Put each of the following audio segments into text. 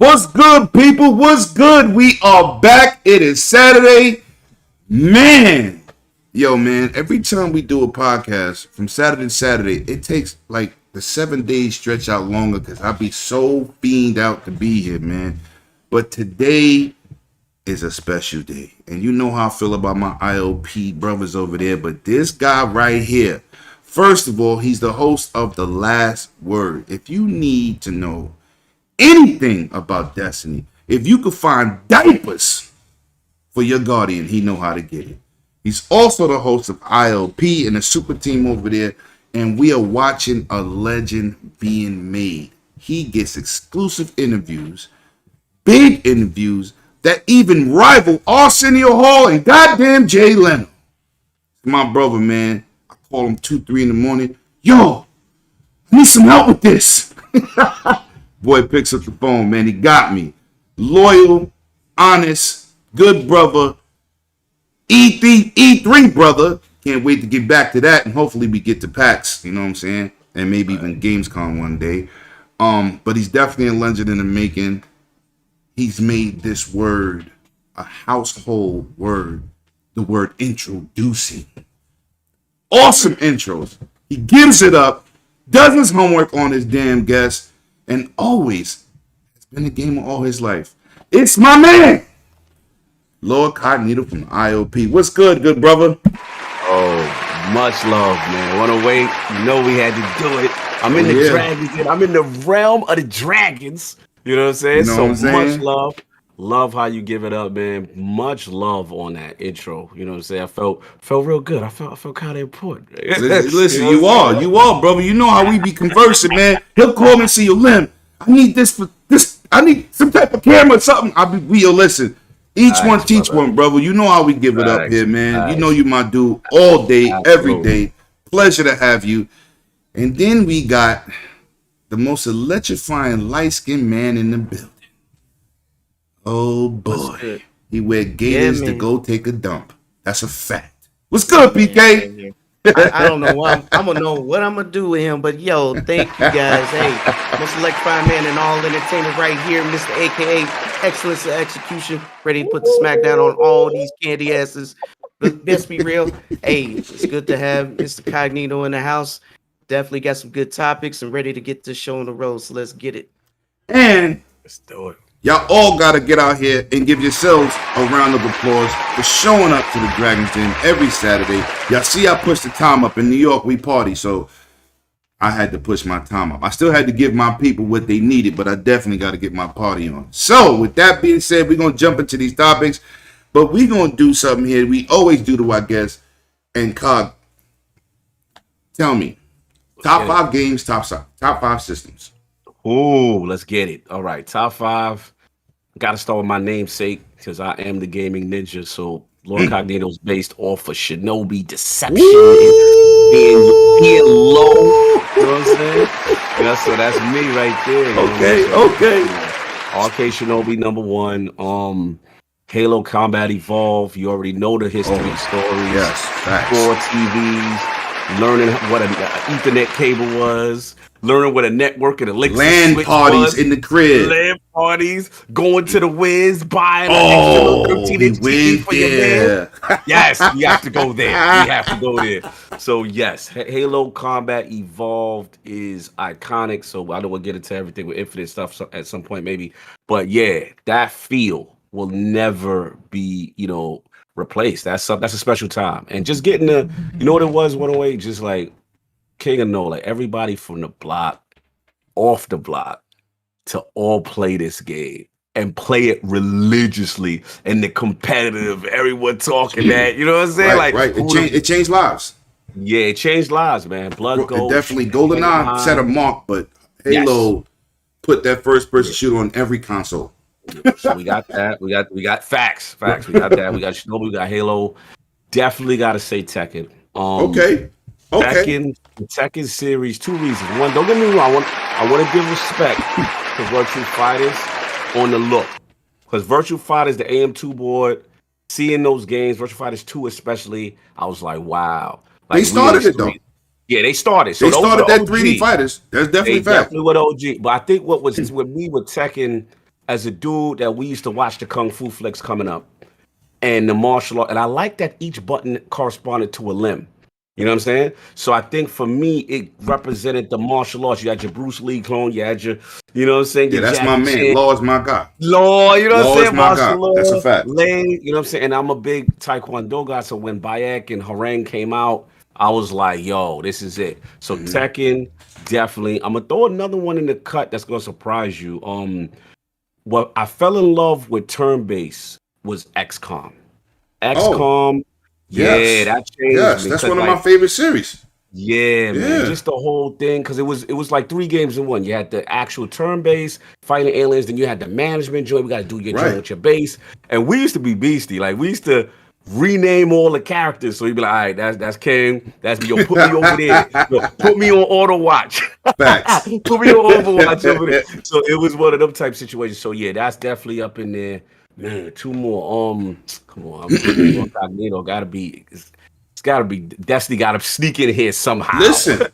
What's good, people? What's good? We are back. It is Saturday. Man. Yo, man, every time we do a podcast from Saturday to Saturday, it takes like the 7 days stretch out longer because I be so fiend out to be here, man. But today is a special day. And you know how I feel about my IOP brothers over there. But this guy right here, first of all, he's the host of The Last Word. If you need to know anything about Destiny, if you could find diapers for your guardian, he know how to get it. He's also the host of ILP and the super team over there, and we are watching a legend being made. He gets exclusive interviews, big interviews that even rival Arsenio Hall and goddamn Jay Leno. My brother, man, I call him 2-3 in the morning. Yo, I need some help with this. Boy picks up the phone, man. He got me. Loyal, honest, good brother. E3 brother. Can't wait to get back to that, and hopefully we get to PAX, you know what I'm saying? And maybe even Gamescom one day. But he's definitely a legend in the making. He's made this word a household word. The word introducing. Awesome intros. He gives it up, does his homework on his damn guest, and always has been a gamer all his life. It's my man, Lord Cognito from IOP. What's good brother? Oh, much love, man. Wanna wait? You know we had to do it. I'm in the dragons. I'm in the realm of the dragons. You know what I'm saying? You know what I'm saying? Much love. Love how you give it up, man. Much love on that intro. You know what I'm saying? I felt real good. I felt kind of important. Listen, you are, brother. You know how we be conversing, man. He'll call me and say, yo, Lim, I need this for this. I need some type of camera or something. Listen. Each one teach one, brother. You know how we give it up here, man. You know you my dude all day, every day. Pleasure to have you. And then we got the most electrifying light-skinned man in the building. Oh boy. He wear gators to go take a dump. That's a fact. What's good, PK? I don't know what I'm gonna know what I'm gonna do with him, but yo, thank you guys. Hey, most electrifying man and all entertainment right here, Mr. AKA Excellence of Execution, ready to put the smackdown on all these candy asses. But let's be real. Hey, it's good to have Mr. Cognito in the house. Definitely got some good topics and ready to get this show on the road. So let's get it. And let's do it. Y'all all gotta get out here and give yourselves a round of applause for showing up to the Dragon's Den every Saturday. Y'all see I pushed the time up. In New York, we party, so I had to push my time up. I still had to give my people what they needed, but I definitely got to get my party on. So, with that being said, we're going to jump into these topics, but we're going to do something here we always do to our guests. And Cog, tell me, top 5 games, top 5 systems. Ooh, let's get it. All right, top 5. Got to start with my namesake because I am the gaming ninja. So Lord Cognito's based off of Shinobi Deception and being low. You know what I'm saying? Yeah, so that's me right there. Okay. Arcade Shinobi #1. Halo Combat Evolved. You already know the history stories. Yes, facts. 4 TVs. Learning what an Ethernet cable was. Learning what a network and a LAN LAN parties in the crib. LAN parties, going to the Wiz, buying an extra 13-inch TV for your man. Yes, we have to go there. So yes, Halo Combat Evolved is iconic. So I know we'll get into everything with Infinite stuff at some point maybe. But yeah, that feel will never be, replaced. That's a special time. And just getting the, you know what it was, 108, just like King of No, like everybody from the block, off the block, to all play this game and play it religiously and the competitive, everyone talking that, you know what I'm saying? Right. It changed lives. Yeah, it changed lives, man. Blood Gold. Definitely GoldenEye set a mark, but Halo put that first person shooter on every console. So we got that. We got facts. We got that. We got Shinobi, we got Halo. Definitely gotta say Tekken. Okay. Tekken series, 2 reasons. One, don't get me wrong, I want to give respect to Virtua Fighters on the look. Because Virtua Fighters, the AM2 board, seeing those games, Virtua Fighters 2 especially, I was like, wow. Like, they started it though. Yeah, they started. So they started that 3D fighters. That's definitely fact. Definitely with OG. But I think what was with me with Tekken as a dude that we used to watch the kung fu flicks coming up and the martial art, and I like that each button corresponded to a limb. You know what I'm saying? So I think for me, it represented the martial arts. You had your Bruce Lee clone, you had your, you know what I'm saying? Yeah, Your that's my Jackie man. Chan. Law is my guy. Law, you know what Law I'm is saying? my Martial guy. law, That's a fact. Lane, you know what I'm saying? And I'm a big Taekwondo guy. So when Bayek and Harang came out, I was like, yo, this is it. So Tekken, definitely. I'm gonna throw another one in the cut that's gonna surprise you. What I fell in love with turn-based was XCOM. Oh, XCOM, yeah, yes. that changed Yes, me that's because one of like my favorite series. yeah, man, Yeah. just the whole thing because it was like 3 games in one. You had the actual turn-based fighting aliens, then you had the management joint. We got to do your joint Right. with your base, and we used to be beastie. Like we used to rename all the characters. So you'd be like, all right, that's King, that's me. Yo, put me over there. Yo, put me on auto watch. Facts. Put me on Overwatch over there. So it was one of them type situations. So yeah, that's definitely up in there. Man, 2 more. Come on, I'm putting incognito. It's gotta be Destiny. Gotta sneak in here somehow. Listen,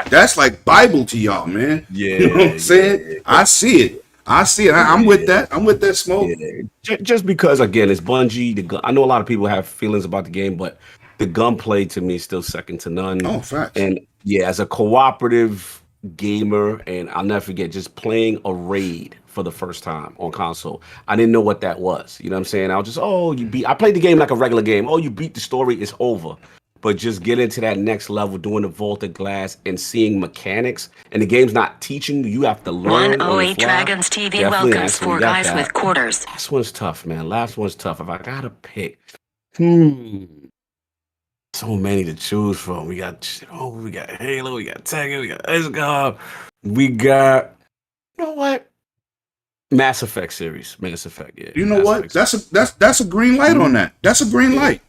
that's like Bible to y'all, man. You know what I'm saying? Yeah. I see it. I'm with that. I'm with that smoke. Yeah, just because again it's Bungie. I know a lot of people have feelings about the game, but the gunplay to me is still second to none. Oh, facts. And yeah, as a cooperative gamer, and I'll never forget just playing a raid for the first time on console. I didn't know what that was. You know what I'm saying? I was just, oh, you beat. I played the game like a regular game. Oh, you beat the story, it's over. But just get into that next level, doing the vaulted glass and seeing mechanics. And the game's not teaching you; you have to learn. 108 Dragons TV Definitely, welcomes 4 guys with quarters. Last one's tough, man. Last one's tough. If I gotta pick, so many to choose from. We got Halo, we got Tekken, we got XCOM, we got you know what? Mass Effect series. Mass Effect, yeah. You know Mass what? Effect That's a green light on that. That's a green light.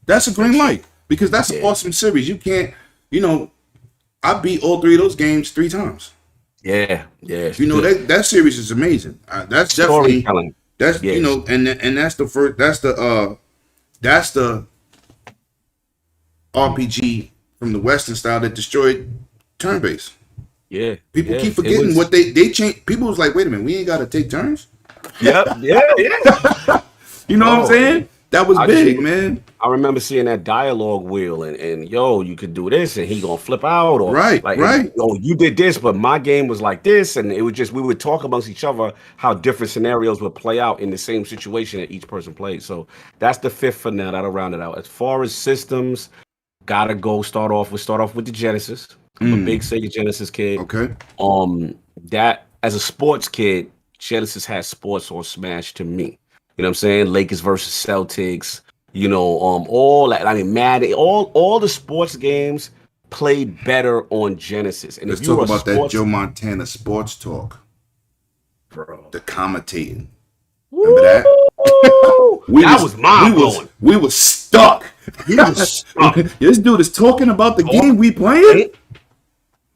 That's a green light because that's an Yeah. awesome series. You can't, I beat all 3 of those games 3 times. Yeah. You know that series is amazing. That's definitely Storytelling. that's Yes. and that's the first that's the RPG from the Western style that destroyed turn based. Yeah. People yeah. keep It forgetting was- what they changed. People was like, wait a minute, we ain't got to take turns. Yep. Yeah. You know what I'm Oh, saying? That was I big, just- man. I remember seeing that dialogue wheel and yo, you could do this and he gonna flip out or Right. Oh, you did this, but my game was like this, and it was just we would talk amongst each other how different scenarios would play out in the same situation that each person played. So that's the 5th for now. That'll round it out. As far as systems, gotta start off with the Genesis. I'm a big Sega Genesis kid. Okay. That as a sports kid, Genesis has sports on Smash to me. You know what I'm saying? Lakers versus Celtics. All that. I mean, Madden. All the sports games played better on Genesis. And Let's if you talk were about that Joe Montana sports talk. bro, The commentating. Remember that? that was mind blowing. We was stuck. This dude is talking about the game we playing.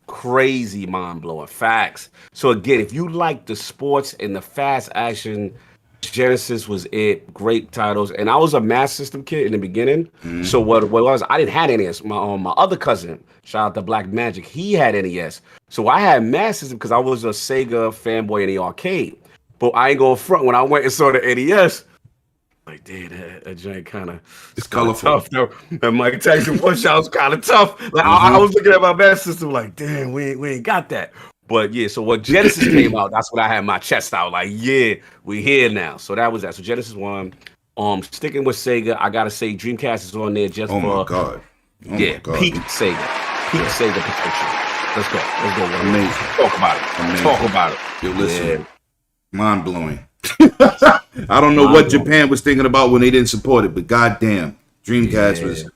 Crazy mind blowing facts. So again, if you like the sports and the fast action, Genesis was it. Great titles, and I was a Master System kid in the beginning. So what was I didn't have NES. My other cousin, shout out to Black Magic, he had NES. So I had Master System because I was a Sega fanboy in the arcade. But I ain't going front when I went and saw the NES. Like, dude, that joint kind of It's colorful. tough though. And Mike Tyson Punch Out was kind of tough. Like I was looking at my Master System like, damn, we ain't got that. But yeah, so when Genesis came out, that's when I had my chest out. Like, yeah, we here now. So that was that. So Genesis 1. Sticking with Sega, I gotta say Dreamcast is on there just Oh for my god. Oh yeah, my god. peak Sega. Peak Sega potential. Let's go. Amazing. Talk about it. Amazing. Talk about it. Yo, listen. Yeah. Mind blowing. I don't know what Japan was thinking about when they didn't support it, but goddamn, Dreamcast was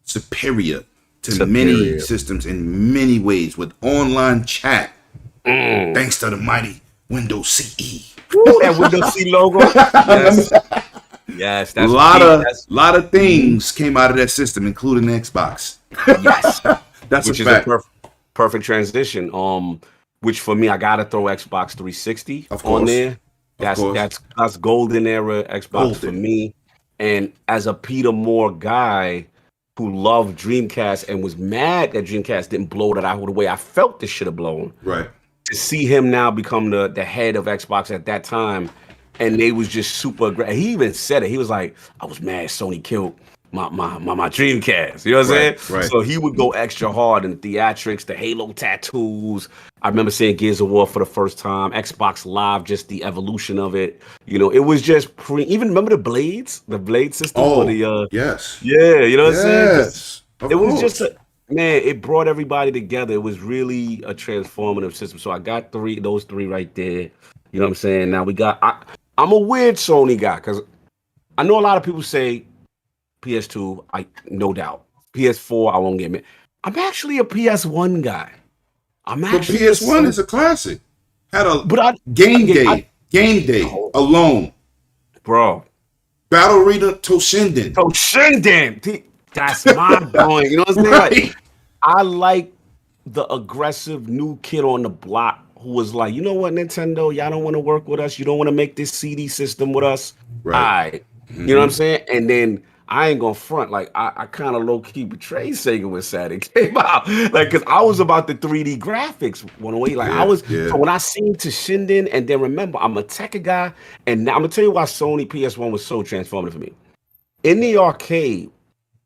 superior to many systems in many ways with online chat. Thanks to the mighty Windows CE. That Windows C logo. Yes, that's a lot of things came out of that system, including the Xbox. yes. That's Which a is fact. a perfect transition. Which for me, I gotta throw Xbox 360 Of course. on there. course. That's golden era Xbox for me. And as a Peter Moore guy who loved Dreamcast and was mad that Dreamcast didn't blow that out the way I felt this should have blown. Right. to see him now become the head of Xbox at that time, and they was just super aggressive. He even said it. He was like, I was mad Sony killed my Dreamcast. You know what I'm saying? Right. So he would go extra hard in theatrics, the Halo tattoos. I remember seeing Gears of War for the first time, Xbox Live, just the evolution of it. You know, it was just even remember the blade system? Oh, the, yes. Yeah, you know what I'm saying? Yes. It was just man, it brought everybody together. It was really a transformative system. So I got those three right there. You know what I'm saying? Now I'm a weird Sony guy because I know a lot of people say PS2, no doubt. PS4, I won't get it. I'm actually a PS1 guy. But PS1 is a classic. Had a game day alone. Bro. Battle Arena Toshinden. That's my point. You know what I'm saying? Right. Like, I like the aggressive new kid on the block who was like, you know what, Nintendo, y'all don't want to work with us. You don't want to make this CD system with us. Right. All right. You know what I'm saying? And then I ain't gonna front. Like, I kind of low-key betrayed Sega when Saturn came out. Like, because I was about the 3D graphics 108. Like, so when I seen Toshinden, and then remember, I'm a Tekka guy, and now I'm gonna tell you why Sony PS1 was so transformative for me. In the arcade,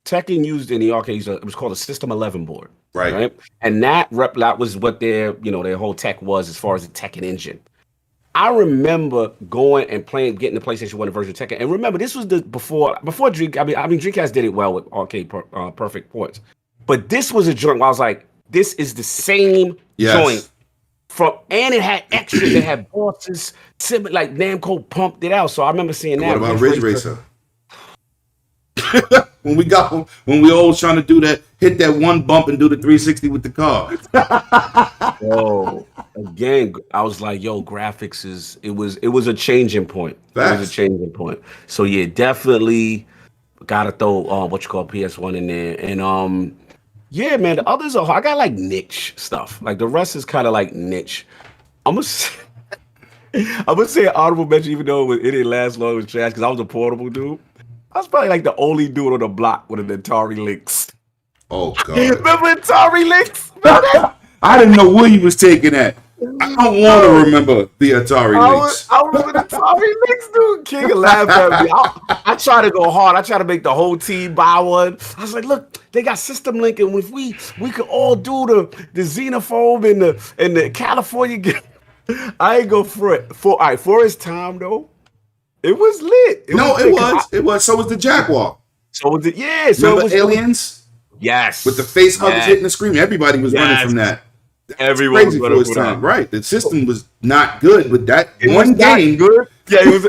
Tekken used in the arcade, it was called a System 11 board. Right. And that was what their whole tech was as far as the Tekken engine. I remember going and getting the PlayStation 1 version of Tekken. And remember, this was before Dreamcast. I mean, Dreamcast did it well with arcade perfect ports. But this was a joint where I was like, this is the same joint. And it had extras. It had bosses, like Namco pumped it out. So I remember seeing that. What about Ridge Racer? when we always trying to do that, hit that one bump and do the 360 with the car. Oh, again, I was like, yo, graphics it was a changing point. Facts. It was a changing point. So yeah, definitely gotta throw PS1 in there. And yeah, man, the others I got like niche stuff. Like the rest is kind of like niche. I'm gonna say an honorable mention, even though it didn't last long, it was trash because I was a portable dude. I was probably like the only dude on the block with an Atari Lynx. Oh God! Remember Atari Lynx? I didn't know where he was taking that. I don't want to remember the Atari Lynx. I was an Atari Lynx dude. King of laugh at me. I try to go hard. I try to make the whole team buy one. I was like, look, they got System Link, and if we could all do the Xenophobe and the California game. I ain't go for it. For his time though. It was lit. It was. So was the Jaguar. So was it? Yeah. So remember it was Aliens? Yes. With the face huggers hitting the screen. Everybody was running from that. Everyone crazy for his time. Right. The system was not good, but that one game. Good. Yeah, it was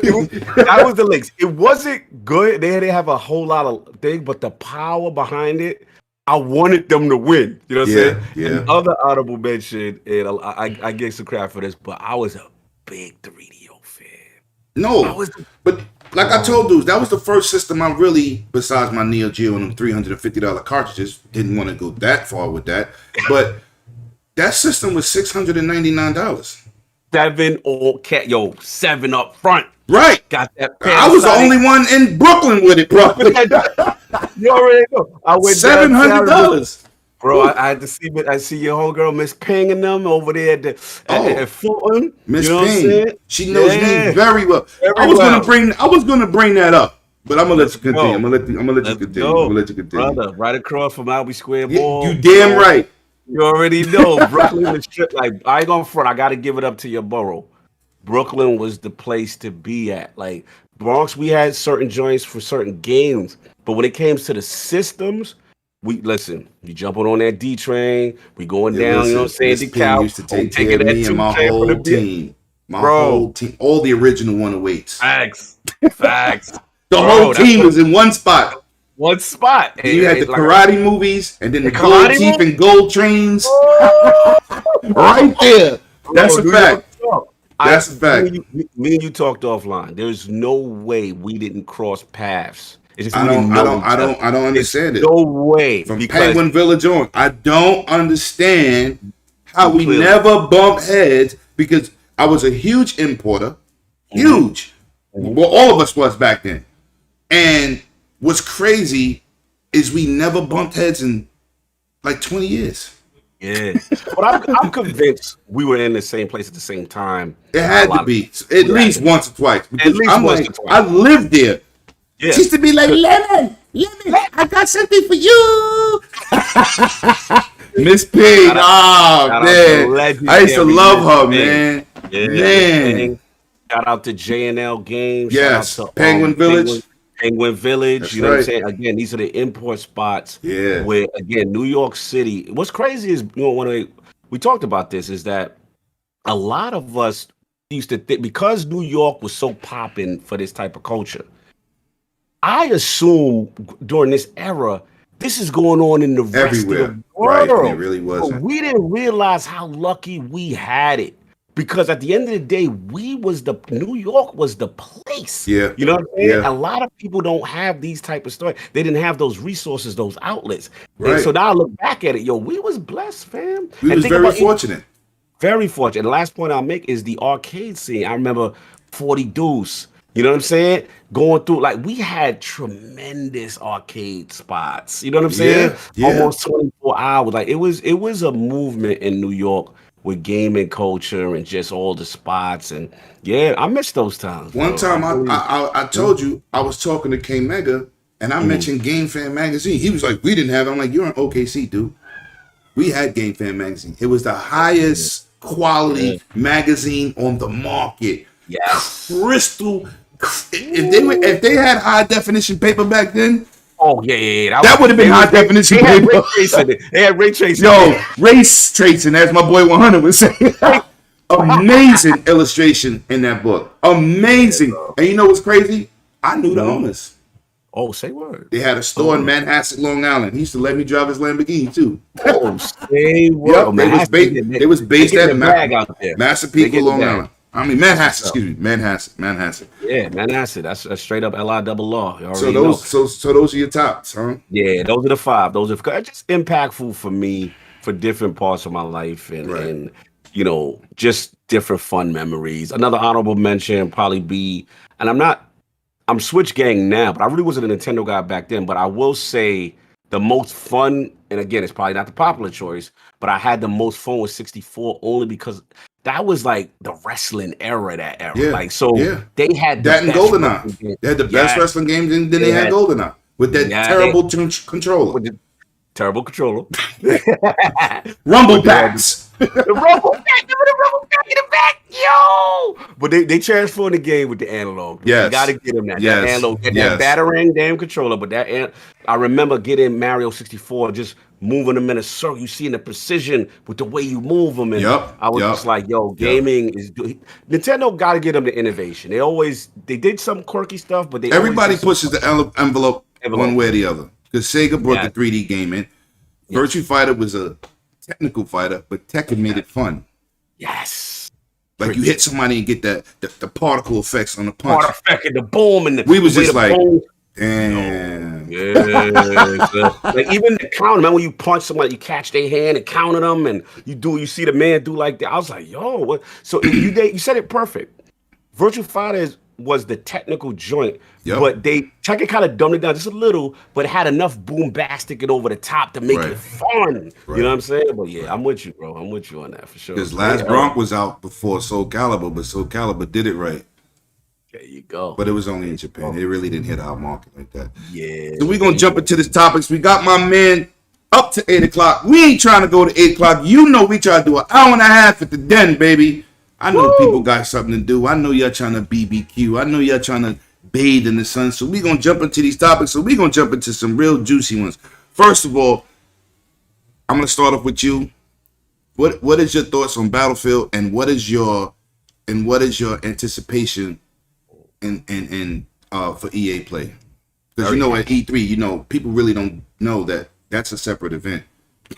that was the Lynx. It wasn't good. They didn't have a whole lot of things, but the power behind it, I wanted them to win. You know what I'm saying? Yeah. And other honorable mention, and I get some crap for this, but I was a big 3DO fan. No, but like I told dudes, that was the first system I really, besides my Neo Geo and them $350 cartridges, didn't want to go that far with that. But that system was $699. 7 up front. Right. Got that. I was the only one in Brooklyn with it, bro. You already know. I went $700. Bro, I had to see. I see your whole girl Miss Ping and them over there at Fulton. Miss Ping, she knows me very well. I was gonna bring that up, but I'm gonna let you continue. I'm gonna let you continue. Brother, right across from Albee Square Mall. You damn right. You already know Brooklyn was like I ain't gonna front. I got to give it up to your borough. Brooklyn was the place to be at. Like Bronx, we had certain joints for certain games, but when it came to the systems. We you jumping on that D train, we going down, you know what I'm saying? DeKalb used to take care of me and my whole team. Whole team, all the original 108s. Facts. The whole team was in one spot. And you had the karate movies and then the gold teeth and gold trains. Right there. That's a fact. That's a fact. Me and you talked offline. There's no way we didn't cross paths. I don't understand it. No way. From Penguin Village on. I don't understand how we never bump heads because I was a huge importer. Huge. Well, all of us was back then. And what's crazy is we never bumped heads in like 20 years. Yeah, but I'm convinced we were in the same place at the same time. It had to be at least once or twice because I'm like, I lived there. Yeah. She used to be like, Lemon, I got something for you. Miss P. Oh, man. I used to love her, man. Yeah, man. Shout out to J&L Games. Yes. Shout out to Penguin Village. Penguin Village. That's you know right. what I'm saying? Again, these are the import spots. Yeah. Where, again, New York City. What's crazy is, when we talked about this, is that a lot of us used to think, because New York was so popping for this type of culture, I assume during this era, this is going on in the rest of the world. Right, it really wasn't. But we didn't realize how lucky we had it. Because at the end of the day, New York was the place. Yeah. You know what I'm saying? Yeah. A lot of people don't have these type of stories. They didn't have those resources, those outlets. Right. And so now I look back at it, we was blessed, fam. We was very fortunate. Very fortunate. And the last point I'll make is the arcade scene. I remember 40 Deuce. You know what I'm saying? Going through, like, we had tremendous arcade spots. You know what I'm saying? Yeah. Almost 24 hours. Like, it was a movement in New York with gaming culture and just all the spots. And yeah, I miss those times. One time I told you I was talking to K Mega and I mentioned Game Fan Magazine. He was like, we didn't have it. I'm like, you're in OKC, dude. We had Game Fan Magazine. It was the highest quality magazine on the market. Yes. Crystal. If they had high definition paper back then, oh yeah. That would have been high definition paper. They had ray tracing. Yo, race tracing, as my boy 100 would say. Amazing illustration in that book. Amazing. And you know what's crazy? I knew the owners. Oh, say word. They had a store in Manhasset, Long Island. He used to let me drive his Lamborghini too. Oh, say word. Yep, they was based at Massapequa, Long Island. I mean Manhasset, excuse me, Manhasset. Yeah, Manhasset. That's a straight up LIRR. So those are your tops, huh? Yeah, those are the five. Those are just impactful for me for different parts of my life and just different fun memories. Another honorable mention probably be, and I'm Switch Gang now, but I really wasn't a Nintendo guy back then. But I will say the most fun, and again, it's probably not the popular choice, but I had the most fun with 64 only because that was like the wrestling era, that era. Yeah, they had that and GoldenEye. They had the best wrestling games, and then they had GoldenEye with that terrible controller. With the terrible controller. Rumble packs. The rumble pack in the back, yo! But they transformed the game with the analog. Yes. You gotta get them that. Yes. That analog, that battering damn controller. But I remember getting Mario 64, just moving them in a circle. You see the precision with the way you move them. And I was just like, gaming is Nintendo gotta get them the innovation. They did some quirky stuff, but everybody pushes the envelope one way or the other. Because Sega brought the 3D game in. Virtua Fighter was a technical fighter, but Tekken made it fun. Yes. Like you hit somebody and get the particle effects on the punch. Particle effect and the boom and we was just like, boom. Damn. Yeah. Like even the count, man, when you punch somebody, you catch their hand and counted them, and you see the man do like that. I was like, yo, what? So you said it perfect. Virtua Fighter was the technical joint, but Tekken kind of dumbed it down just a little, but it had enough bombastic and over the top to make it fun. You know what I'm saying? But yeah, I'm with you, bro. I'm with you on that for sure. Because Last Bronx was out before Soul Calibur, but Soul Calibur did it right. There you go. But it was only in Japan. It really didn't hit our market like that. Yeah. So we're going to jump into this topics. We got my man up to 8 o'clock. We ain't trying to go to 8 o'clock. You know we try to do an hour and a half at the den, baby. I know people got something to do. I know y'all trying to BBQ. I know y'all trying to bathe in the sun. So we're going to jump into these topics. So we're going to jump into some real juicy ones. First of all, I'm going to start off with you. What is your thoughts on Battlefield, and what is your anticipation in for EA Play? Because at E3, people really don't know that that's a separate event.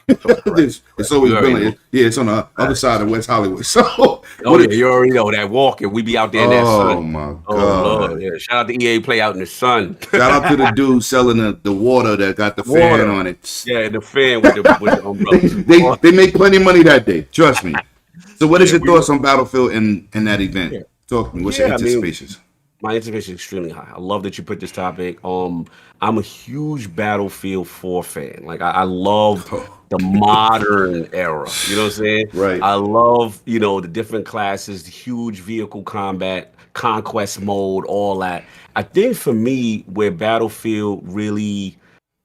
It's always been it's on the other side of West Hollywood. So you already know that walking. We be out there in that sun. Oh my god! Lord, yeah. Shout out to EA Play out in the sun. Shout out to the dude selling the water that got the fan on it. Yeah, the fan with the umbrella. they make plenty of money that day. Trust me. So what is your thoughts on Battlefield in that event? Talk to me. What's your anticipations? My anticipation is extremely high. I love that you put this topic. I'm a huge Battlefield 4 fan. Like I love the modern era. You know what I'm saying? Right. I love, the different classes, the huge vehicle combat, conquest mode, all that. I think for me, where Battlefield really,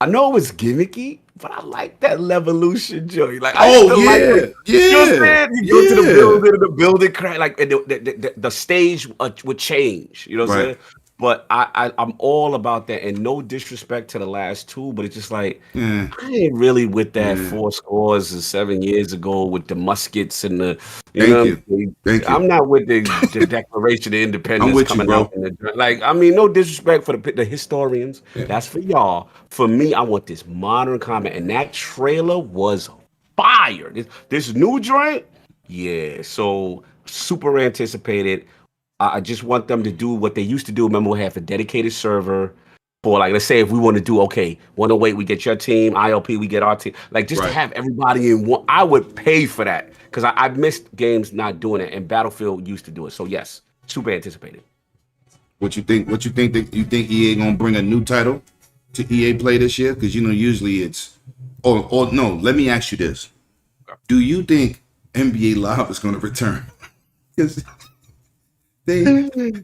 I know it was gimmicky, but I like that Levolution joy. Like I Oh still like yeah, it. You know what I'm saying? You go to the yeah. building, and the building crack, like and the stage would change. You know what I'm Right. saying? But I'm all about that, and no disrespect to the last two, but it's just like Yeah. I ain't really with that Yeah. 4 scores and 7 years ago with the muskets and the Thank you. Thank you. I'm not with the Declaration of Independence I'm with you, coming bro. out in no disrespect for the historians. Yeah. That's for y'all. For me, I want this modern combat, and that trailer was fire. This new joint, yeah. So super anticipated. I just want them to do what they used to do. Remember, we have a dedicated server for, like, let's say if we want to do, okay, 108, we get your team, ILP, we get our team. Like, just to Right. have everybody in one, I would pay for that because I missed games not doing it, and Battlefield used to do it. So, yes, super anticipated. What you think? What you think that you think EA gonna bring a new title to EA Play this year? Because usually it's. Or no. Let me ask you this: do you think NBA Live is gonna return? Because they've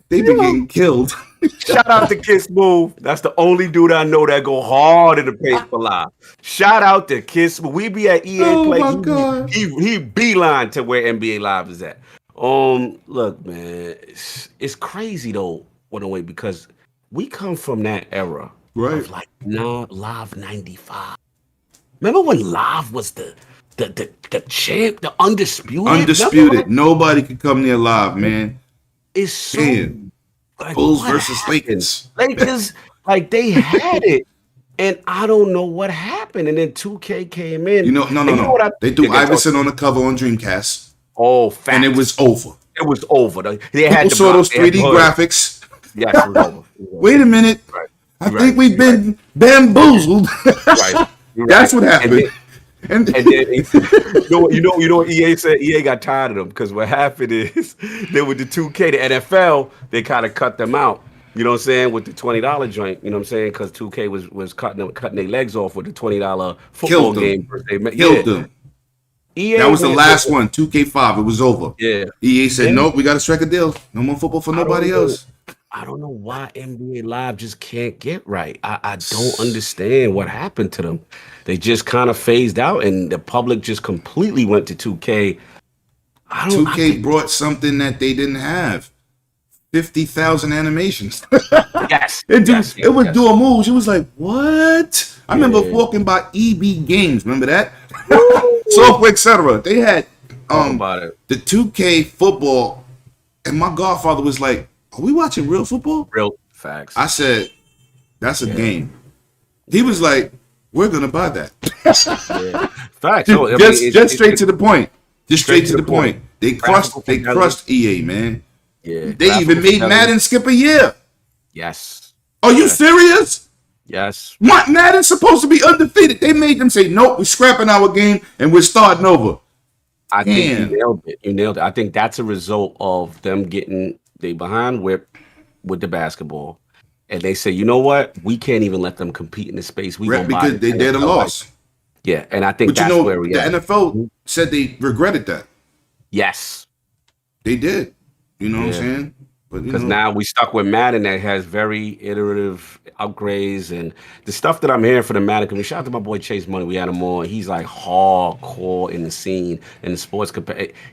been getting killed. Shout out to Kiss Move. That's the only dude I know that go hard in the paint for live. Shout out to Kiss Move. We be at EA Oh Play. my God. He beeline to where NBA Live is at. Look, man, it's crazy though, in a way, because we come from that era Right. of like Live 95. Remember when Live was the champ, the undisputed? Undisputed. Nobody could come near Live, man. It's so Damn. like, Bulls what versus happened? Lakers. Lakers, like they had it, and I don't know what happened. And then 2K came in. No. And you know what They threw Yeah, Iverson on the cover on Dreamcast, Oh, facts. and it was over. It was over. They People had the saw those they had 3D the hood. graphics. Yes, it was over. It was over. Wait a minute. Right. I You're think right. we've You're been bamboozled. Right. You're That's right. what happened. And then you know what EA said? EA got tired of them because what happened is they with the 2K, the NFL, they kind of cut them out. You know what I'm saying? With the $20 joint, you know what I'm saying? Because 2K was cutting their legs off with the $20 football Killed them. game. Killed them. EA, That was the man, last one. 2K5. It was over. Yeah. EA said, And- nope, we got to strike a deal. No more football for nobody else. I don't know why NBA Live just can't get right. I don't understand what happened to them. They just kind of phased out, and the public just completely went to 2K. 2K brought something that they didn't have. 50,000 animations. Yes. It was dual moves. It was like, what? I remember walking by EB Games. Remember that? Software, etc. They had about it. the 2K football, and my godfather was like, are we watching real football? Real facts. I said, that's a game. He was like, we're going to buy that. Facts. So, Just straight to the point. Just straight to the point. They Graphical crushed EA, man. Yeah. They even made Madden skip a year. Yes. Are you serious? Yes. Madden's supposed to be undefeated. They made them say, nope, we're scrapping our game and we're starting over. I think you nailed it. You nailed it. I think that's a result of them getting they behind whip with the basketball. And they say, you know what? We can't even let them compete in this space. We gonna buy Because they're the loss. Yeah, and I think But that's where we the are. NFL said they regretted that. Yes. They did. You know what I'm saying? Because now we stuck with Madden that has very iterative upgrades, and the stuff that I'm hearing for the Madden community. Shout out to my boy Chase Money. We had him on. He's like hardcore in the scene in the sports.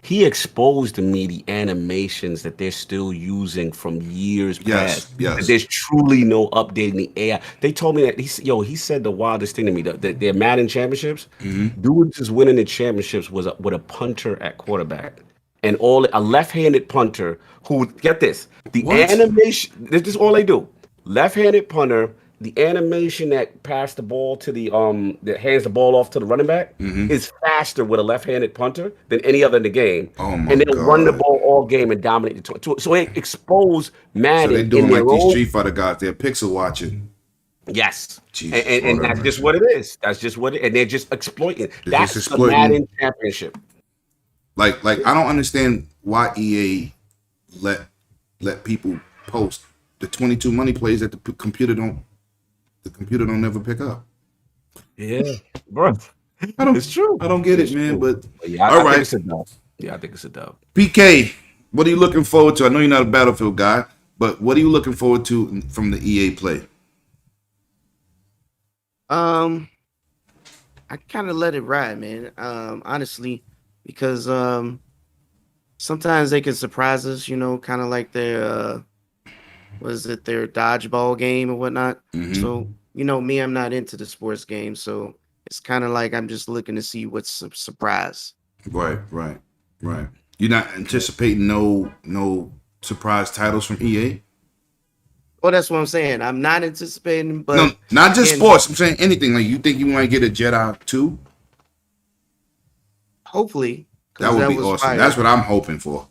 He exposed to me the animations that they're still using from years past. Yes. That there's truly no updating the AI. They told me that he said the wildest thing to me. Their Madden championships, dudes is winning the championships with a punter at quarterback. And a left-handed punter who, get this, animation, this is all they do. Left-handed punter, the animation that passed the ball to that hands the ball off to the running back is faster with a left-handed punter than any other in the game. Oh my and they'll run the God. ball all game and dominate the so it exposed Madden. So they're doing in like their these own- Street Fighter guys. They're pixel watching. Yes. Jesus, and Lord that's have just mercy. what it is. That's just what it and they're just exploiting. That's just the exploiting. Madden championship. Like I don't understand why EA let people post the 22 money plays that the computer don't never pick up. Yeah, bro. It's true. I don't get It's it, man. true. But Yeah, all I right. think it's a dub. Yeah, I think it's a dub. PK, what are you looking forward to? I know you're not a Battlefield guy, but what are you looking forward to from the EA play? I kind of let it ride, man. Honestly, because sometimes they can surprise us, kind of like their their dodgeball game or whatnot. So, me, I'm not into the sports game, so it's kind of like I'm just looking to see what's a surprise. Right. You're not anticipating no surprise titles from EA? Well, that's what I'm saying. I'm not anticipating, but No, not just again, sports. I'm saying anything. Like, you think you might get a Jedi 2? hopefully, That because would that be was awesome. fire. That's what I'm hoping for.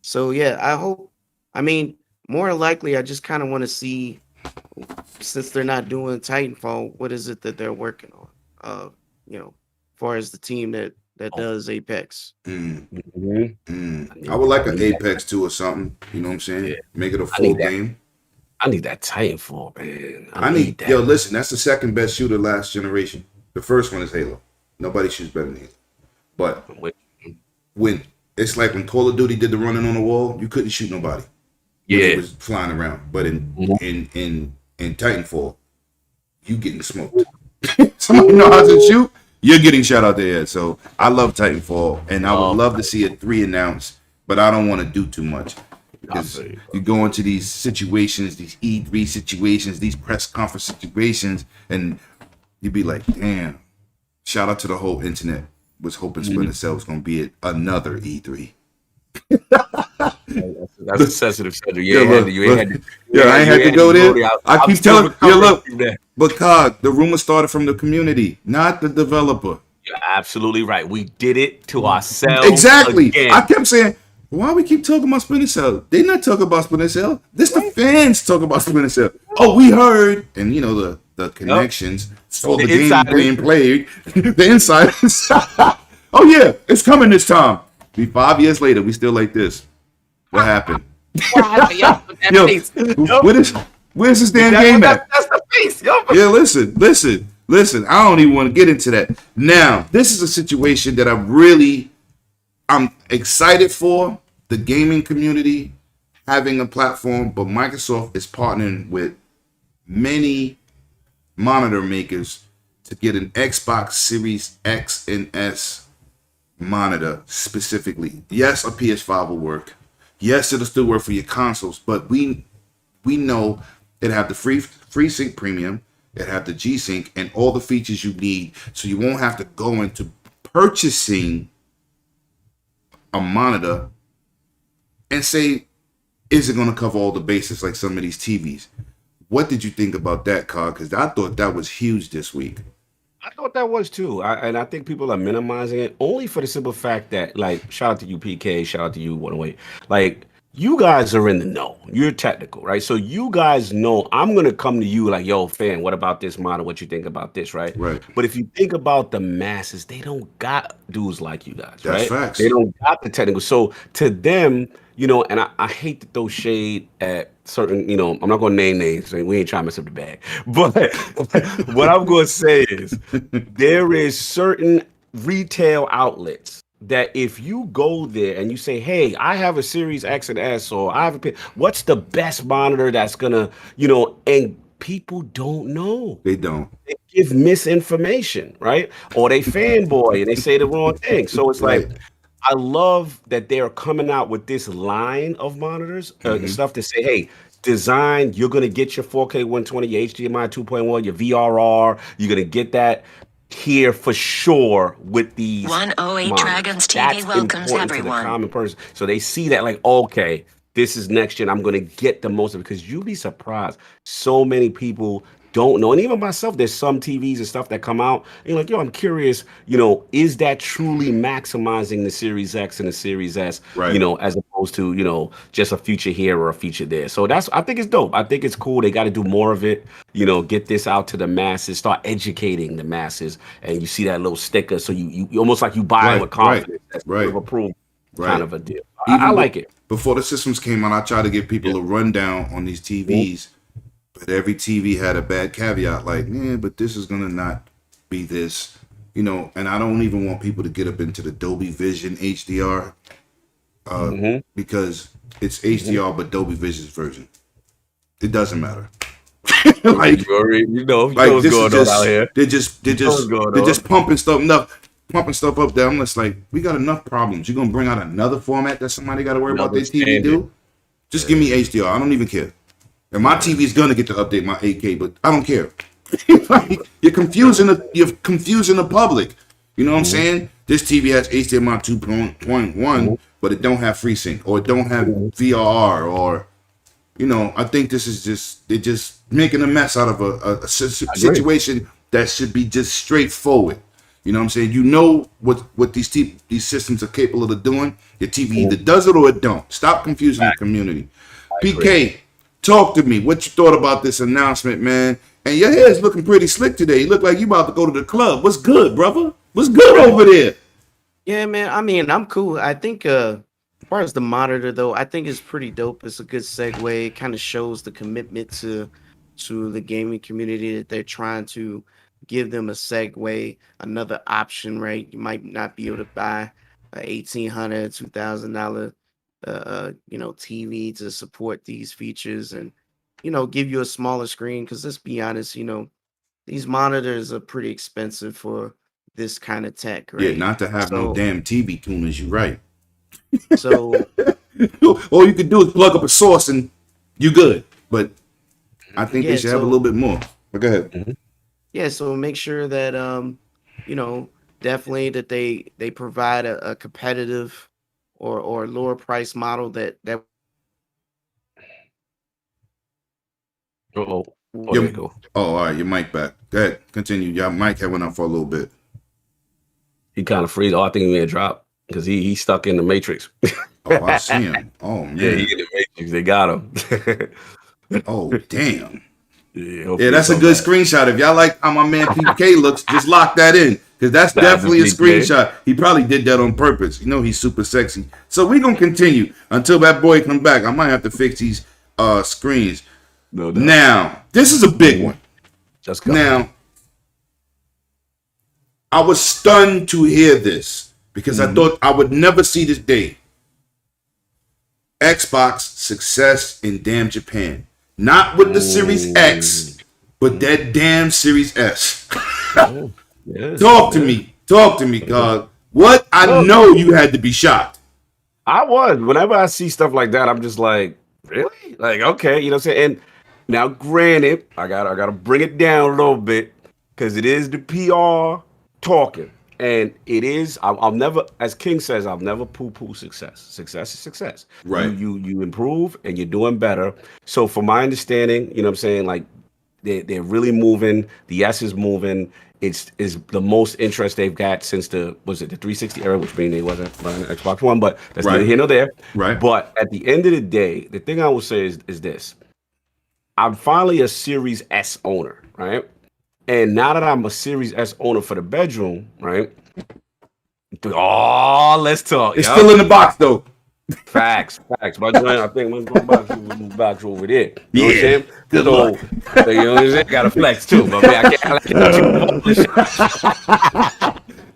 So yeah, I hope. I mean, more likely, I just kind of want to see, since they're not doing Titanfall, what is it that they're working on? As far as the team that does Apex. I would like an Apex 2 or something. You know what I'm saying? Yeah. Make it a full game. I need that Titanfall, man. I need that. Yo, listen, that's the second best shooter last generation. The first one is Halo. Nobody shoots better than Halo. But when it's like when Call of Duty did the running on the wall, you couldn't shoot nobody. It was flying around. But in Titanfall, you getting smoked. Somebody know how to shoot, you're getting shot out the head. So I love Titanfall, and I would love to see a 3 announced, but I don't want to do too much. Because you go into these situations, these E3 situations, these press conference situations, and you'd be like, damn, shout out to the whole internet. Was hoping Splinter Cell was going to be at another E3. That's a sensitive subject. I ain't had to go there. I keep telling you, look, but God, the rumor started from the community, not the developer. You're absolutely right. We did it to ourselves. Exactly. Again. I kept saying, why we keep talking about Splinter Cell? They not talking about Splinter Cell. This the fans talk about Splinter Cell. Oh, we heard, and the connections. Saw the game being played. The insiders. Oh yeah, it's coming this time. 5 years later, we still like this. What happened? Where's this damn game at? That's the face. Yeah, listen. I don't even want to get into that. Now, this is a situation that I'm excited for the gaming community having a platform, but Microsoft is partnering with many monitor makers to get an Xbox Series X and S monitor specifically. Yes, a PS5 will work. Yes, it'll still work for your consoles, but we know it have the free sync premium, it have the G Sync, and all the features you need, so you won't have to go into purchasing a monitor and say, is it going to cover all the bases like some of these TVs? What did you think about that, Carl? Because I thought that was huge this week. I thought that was too. And I think people are minimizing it only for the simple fact that, like, shout out to you, PK, shout out to you, 108. Like, you guys are in the know. You're technical, right? So you guys know I'm going to come to you like, yo, fan, what about this model? What you think about this, right? Right. But if you think about the masses, they don't got dudes like you guys, right? That's facts. They don't got the technical. So to them, and I hate to throw shade at certain, I'm not going to name names. We ain't trying to mess up the bag. But what I'm going to say is there is certain retail outlets that if you go there and you say, hey, I have a Series X and S, or I have what's the best monitor that's gonna, and people don't know. They don't. They give misinformation, right? Or they fanboy and they say the wrong thing. So it's like, I love that they're coming out with this line of monitors, stuff to say, hey, design, you're gonna get your 4K 120, your HDMI 2.1, your VRR, you're gonna get that here for sure with these 108 monitors. Dragons TV That's welcomes important to the everyone. common person. So they see that like, okay, this is next gen. I'm going to get the most of it, because you'll be surprised. So many people don't know. And even myself, there's some TVs and stuff that come out and you're like, yo, I'm curious, is that truly maximizing the Series X and the Series S, right, as opposed to, just a feature here or a feature there. So I think it's dope. I think it's cool. They got to do more of it, get this out to the masses, start educating the masses. And you see that little sticker. So you almost like you buy it with confidence. That's right. Approval kind of a deal. I like it. Before the systems came out, I tried to give people a rundown on these TVs, but every TV had a bad caveat, like, yeah, but this is gonna not be this, And I don't even want people to get up into the Dolby Vision HDR, because it's HDR, but Dolby Vision's version. It doesn't matter. like what's going on out here. They're just pumping stuff up there. I'm just like, we got enough problems. You're gonna bring out another format that somebody got to worry about their TV do? Just give me HDR. I don't even care. And my TV is gonna get to update my 8K, but I don't care. You're confusing the public. You know what I'm saying? This TV has HDMI 2.1, but it don't have FreeSync, or it don't have VRR, or I think this is they're just making a mess out of a situation that should be just straightforward. You know what I'm saying? You know what these systems are capable of doing. Your TV either does it or it don't. Stop confusing the community. PK, talk to me. What you thought about this announcement, man? And your hair's looking pretty slick today. You look like you about to go to the club. What's good, brother? What's good over there? Yeah, man. I mean, I'm cool. I think as far as the monitor, though, I think it's pretty dope. It's a good segue. It kind of shows the commitment to the gaming community, that they're trying to give them a segue, another option, right? You might not be able to buy a $1,800, $2,000 TV to support these features, and give you a smaller screen, because let's be honest, these monitors are pretty expensive for this kind of tech, right? Yeah, not to have no damn TV tuners, you're right. So all you could do is plug up a source and you good. But I think they should have a little bit more. But go ahead. Yeah, so make sure that definitely that they provide a competitive or lower price model that Oh, there you go. All right, your mic back. Go ahead, continue. Your mic had went out for a little bit. He kind of freeze. Oh, I think he may have dropped because he's stuck in the Matrix. Oh, I see him. Oh man, yeah, he in the Matrix. They got him. Oh damn. Yeah, that's a good screenshot. If y'all like how my man PK looks, just lock that in, because that's definitely a screenshot. He probably did that on purpose. He's super sexy. So we're gonna continue until that boy come back. I might have to fix these screens. No doubt. Now, this is a big one. Just go. Now, I was stunned to hear this, because I thought I would never see this day. Xbox success in damn Japan. Not with the Series X, but that damn Series S. Yes, Talk to me, God. What? I know you had to be shocked. I was. Whenever I see stuff like that, I'm just like, really? Like, okay, you know what I'm saying? And now, granted, I gotta bring it down a little bit, because it is the PR talking. And it is, I'll never, as King says, I'll never poo-poo success. Success is success. Right. You improve and you're doing better. So from my understanding, you know what I'm saying, like they're really moving. The S is moving. It's the most interest they've got since the 360 era, which means they wasn't running Xbox One, but that's neither here nor there. Right. But at the end of the day, the thing I will say is this. I'm finally a Series S owner, right? And now that I'm a Series S owner for the bedroom, right? Oh, let's talk. It's still in the box, though. Facts. My joint, I think we'll go box over there. You know what I'm saying? Good luck. So, you know what I'm saying? Gotta flex too, but man, I can't.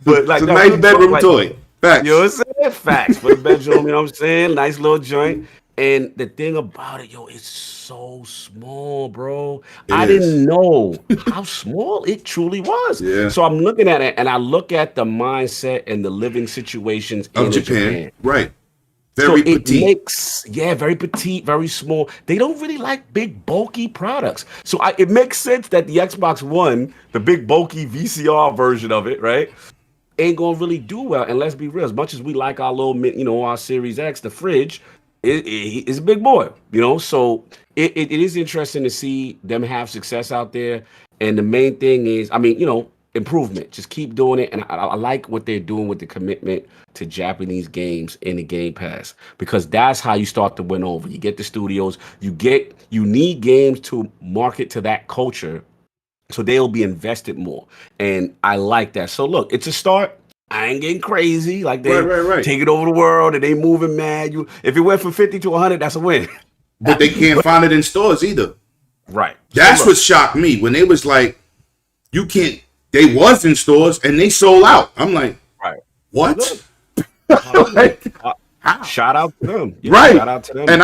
But like, it's a nice bedroom toy. Facts. You know what I'm saying? Facts for the bedroom. You know what I'm saying? Nice little joint. And the thing about it, it's so small, bro. I didn't know how small it truly was. Yeah. So I'm looking at it, and I look at the mindset and the living situations in Japan. Right. Very petite. Very petite, very small. They don't really like big, bulky products. So it makes sense that the Xbox One, the big, bulky VCR version of it, right, ain't gonna really do well. And let's be real, as much as we like our little, our Series X, the fridge, it's a big boy, so it is interesting to see them have success out there. And the main thing is, improvement. Just keep doing it. And I like what they're doing with the commitment to Japanese games in the Game Pass, because that's how you start to win over. You get the studios, you need games to market to that culture, so they'll be invested more. And I like that. So look, it's a start. I ain't getting crazy. Like they Right. take it over the world and they moving mad. If it went from 50 to 100, that's a win. But they can't find it in stores either. Right. That's what shocked me when they was like, you can't. They was in stores and they sold out. I'm like, right. What? Like, shout out to them. Right. Shout out to them. And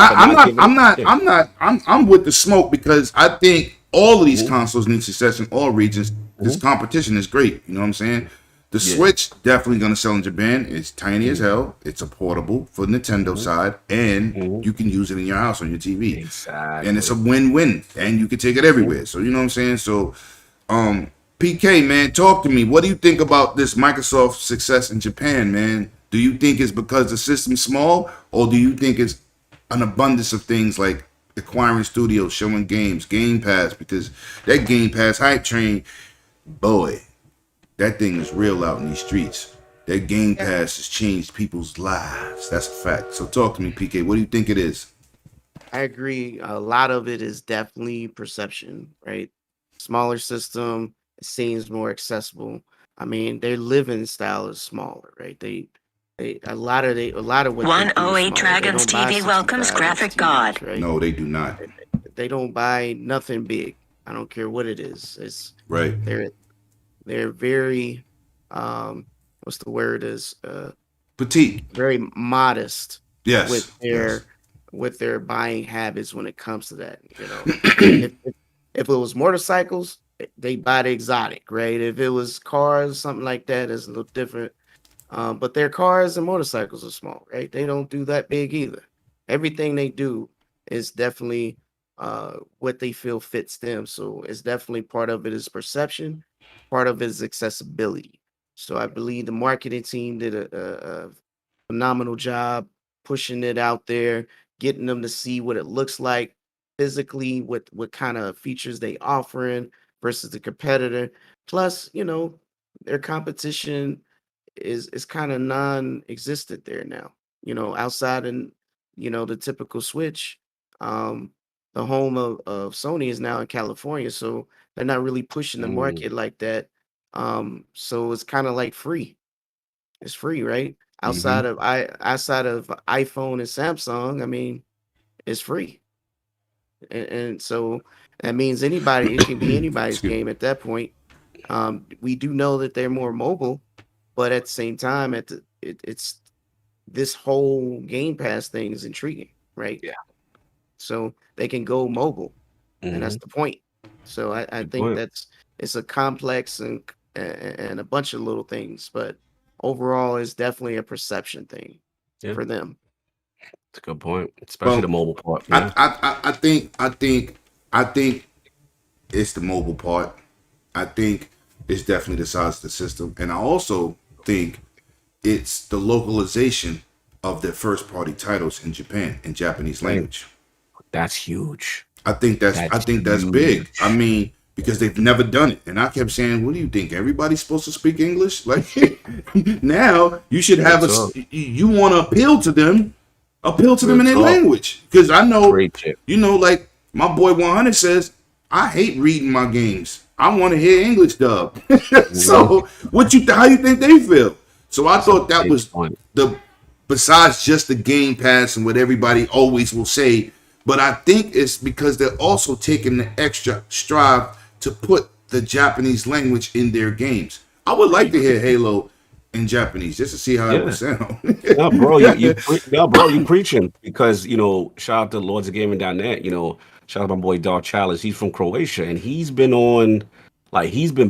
I'm with the smoke because I think all of these consoles need success in all regions. This competition is great. You know what I'm saying? The Switch definitely gonna sell in Japan. It's tiny as hell. It's a portable for Nintendo side, and you can use it in your house on your TV. Exactly. And it's a win-win, and you can take it everywhere. So you know what I'm saying? So, PK, man, talk to me. What do you think about this Microsoft success in Japan, man? Do you think it's because the system's small, or do you think it's an abundance of things like acquiring studios, showing games, Game Pass? Because that Game Pass hype train, boy, that thing is real out in these streets. That Game Pass has changed people's lives. That's a fact. So talk to me, PK. What do you think it is? I agree. A lot of it is definitely perception, right? Smaller system, it seems more accessible. I mean, their living style is smaller, right? A lot of what they do is 108 smaller. They Dragons don't buy TV welcomes 65 Graphic TVs, God. right? No, they do not. They don't buy nothing big. I don't care what it is. It's Right. they're very what's the word is Petite. very modest Yes. with their buying habits when it comes to that. You know, if it was motorcycles, they buy the exotic, right? If it was cars, something like that, is a little different. But their cars and motorcycles are small, right? They don't do that big either. Everything they do is definitely what they feel fits them. So it's definitely part of it is perception, part of it is accessibility. So I believe the marketing team did a phenomenal job pushing it out there, getting them to see what it looks like physically, what kind of features they offering versus the competitor. Plus, you know, their competition is kind of non-existent there now. You know, outside and the typical Switch, the home of Sony is now in California, so they're not really pushing the market like that. So it's kind of like free. It's free, right? Outside of iPhone and Samsung, I mean, it's free. And so that means anybody, it can be anybody's game at that point. We do know that they're more mobile, but at the same time, it's this whole Game Pass thing is intriguing, right? Yeah. So they can go mobile, and that's the point. So I think it's a complex and a bunch of little things, but overall, it's definitely a perception thing for them. That's a good point, especially the mobile part. Yeah. I think it's the mobile part. I think it's definitely the size of the system, and I also think it's the localization of their first party titles in Japan in Japanese language. That's huge. I think that's big. I mean, because they've never done it, and I kept saying, "What do you think? Everybody's supposed to speak English? Like now, you should have you want to appeal to them in their language." Because I know, like my boy 100 says, I hate reading my games. I want to hear English dub. So, how you think they feel? So I thought that was besides just the Game Pass and what everybody always will say. But I think it's because they're also taking the extra strive to put the Japanese language in their games. I would like to hear Halo in Japanese just to see how it would sound. No, bro, you preaching because shout out to Lords of Gaming.net. Shout out to my boy Dark Chalice. He's from Croatia, and he's been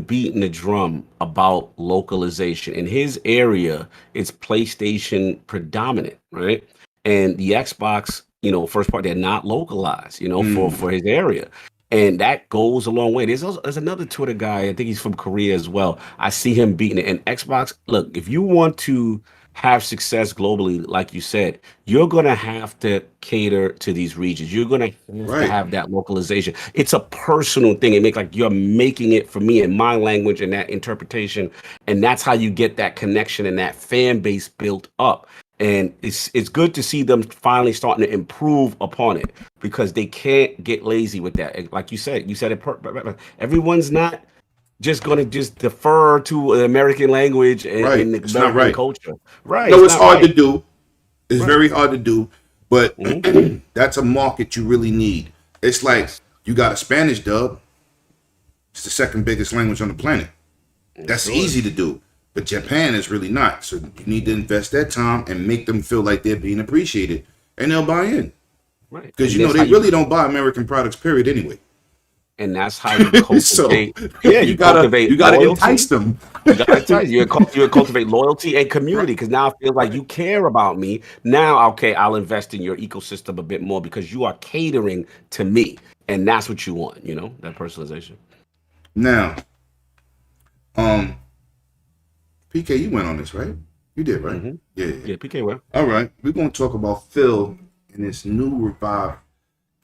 beating the drum about localization. In his area, it's PlayStation predominant, right? And the Xbox, first part, they're not localized, for his area. And that goes a long way. There's another Twitter guy, I think he's from Korea as well. I see him beating it. And Xbox, look, if you want to have success globally, like you said, you're going to have to cater to these regions. You're going to have that localization. It's a personal thing. It makes like you're making it for me in my language and that interpretation. And that's how you get that connection and that fan base built up. And it's good to see them finally starting to improve upon it because they can't get lazy with that. Like you said it. Everyone's not just going to just defer to the American language Right. and the It's not American right. culture. Right. No, It's it's not hard right. to do. It's Right. very hard to do, but Mhm. that's a market you really need. It's like Yes. you got a Spanish dub. It's the second biggest language on the planet. That's Sure. easy to do, but Japan is really not. So you need to invest that time and make them feel like they're being appreciated, and they'll buy in Right. because And you know that's how they really don't buy American products. Period. Anyway, and that's how you so cultivate. Yeah, you you gotta cultivate you gotta loyalty. entice them. You got to tell you cultivate loyalty and community because now I feel like Right. you care about me. Now, okay, I'll invest in your ecosystem a bit more because you are catering to me, and that's what you want. That personalization. Now, um, PK, you went on this, right? You did, right? Mm-hmm. Yeah. Yeah, PK well. All right, we're gonna talk about Phil and this new revived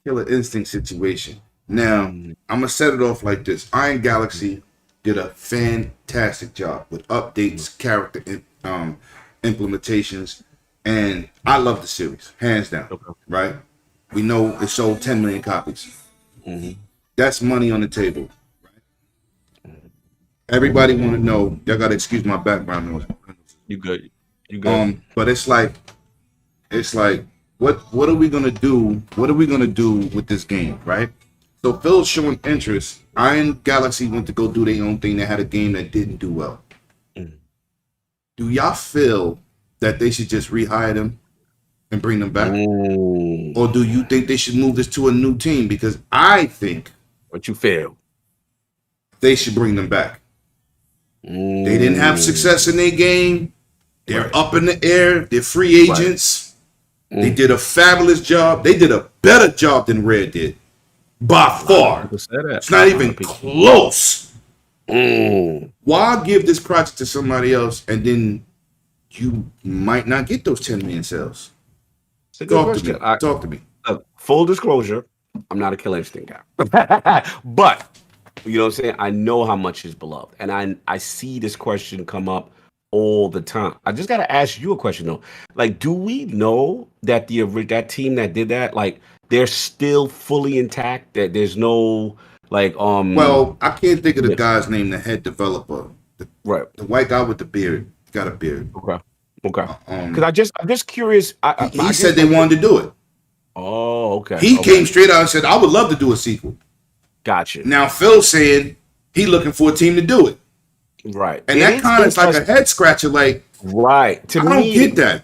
Killer Instinct situation. Now, I'm gonna set it off like this: Iron Galaxy did a fantastic job with updates, character implementations, and I love the series, hands down. Okay. Right? We know it sold 10 million copies. Mm-hmm. That's money on the table. Everybody want to know. Y'all gotta excuse my background noise. You good? You good? But it's like, what are we gonna do? What are we gonna do with this game, right? So Phil's showing interest. Iron Galaxy went to go do their own thing. They had a game that didn't do well. Mm. Do y'all feel that they should just rehire them and bring them back, Mm. or do you think they should move this to a new team? Because I think What you feel? they should bring them back. Mm. They didn't have success in their game. They're up in the air. They're free agents. They did a fabulous job. They did a better job than Red did. By far. People say that. It's not even close. Mm. Why give this project to somebody else and then you might not get those 10 million sales? It's a good Talk question. to me. Talk to me. Full disclosure, I'm not a Killer Instinct guy. But you know what I'm saying? I know how much is beloved. And I see this question come up all the time. I just gotta ask you a question though. Like, do we know that that team that did that, like, they're still fully intact? That there's no like Well, I can't think of the yeah. guy's name, the head developer. Right. The white guy with the beard. He got a beard. Okay. Because I'm just curious. He said they wanted to do it. Oh, okay. He okay. came straight out and said, I would love to do a sequel. Gotcha. Now Phil saying he looking for a team to do it. Right. And that kind of is like a head scratcher. Like, right. To I me, don't get that.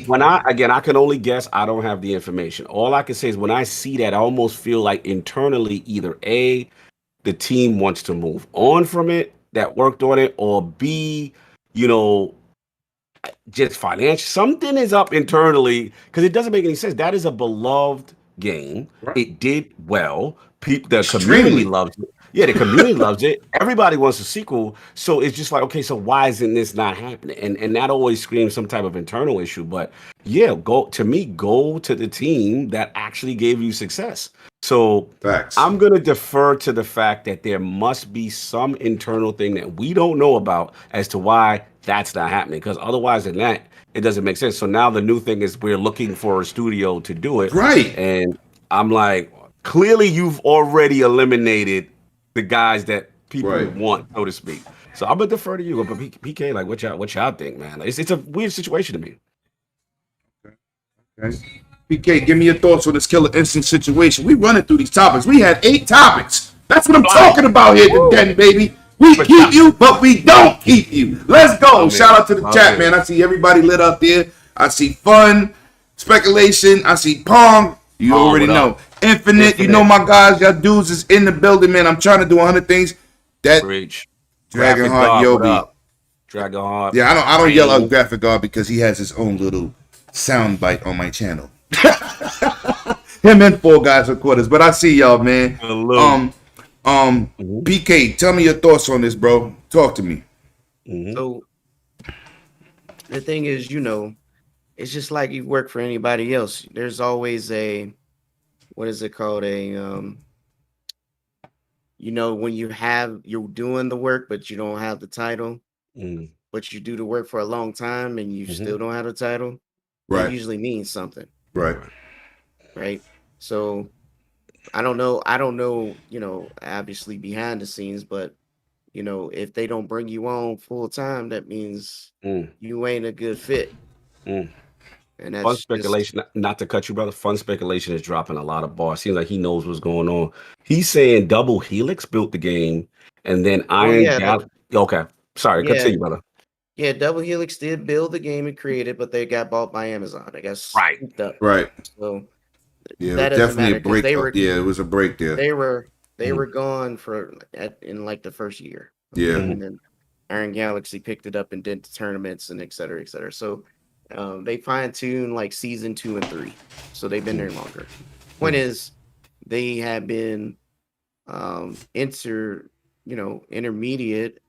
when I again, I can only guess. I don't have the information. All I can say is when I see that, I almost feel like internally, either A, the team wants to move on from it that worked on it, or B, just financial. Something is up internally because it doesn't make any sense. That is a beloved game. Right. It did well. The Extremely. community loves it. Yeah, the community loves it. Everybody wants a sequel. So it's just like, okay, so why isn't this not happening? And that always screams some type of internal issue. But yeah, go to the team that actually gave you success. So Facts. I'm going to defer to the fact that there must be some internal thing that we don't know about as to why that's not happening. Because otherwise than that, it doesn't make sense. So now the new thing is we're looking for a studio to do it. Right. And I'm like, clearly you've already eliminated the guys that people Right. want, so to speak. So I'm going to defer to you. But PK, like, what y'all think, man? It's a weird situation to me. Okay. PK, give me your thoughts on this Killer Instinct situation. We running through these topics. We had 8 topics. That's what I'm talking about here today, baby. We keep you, but we don't keep you. Let's go. Shout out to the chat, man. I see everybody lit up there. I see fun, speculation. I see Pong. You already know. Infinite. You know my guys. Y'all dudes is in the building, man. I'm trying to do 100 things. That Reach. Dragonheart Yobi. Dragonheart. Yeah, I don't yell out Graphic God because he has his own little sound bite on my channel. Him and 4 guys with quarters, but I see y'all, man. PK, tell me your thoughts on this, bro. Talk to me. So the thing is, it's just like you work for anybody else. There's always what is it called? When you're doing the work, but you don't have the title, but you do the work for a long time and you still don't have the title. Right. It usually means something. Right. Right. So I don't know, obviously behind the scenes, but if they don't bring you on full time, that means Mm, you ain't a good fit. mm. And Fun that's just speculation, not to cut you, brother. Fun speculation is dropping a lot of bars. Seems like he knows what's going on. He's saying Double Helix built the game, and then oh Iron yeah, Gal. Okay, sorry, yeah, continue, brother. yeah. Double Helix did build the game and create it, but they got bought by Amazon. They got Right. scooped up. Right. So Yeah, it that was doesn't definitely matter a because break. Yeah, it was a break there. they were Mhm. gone in like the first year. Yeah. And then Iron Galaxy picked it up and did the tournaments and et cetera, et cetera. So they fine tuned like season 2 and 3. So they've been there longer. Point is, they have been intermediate.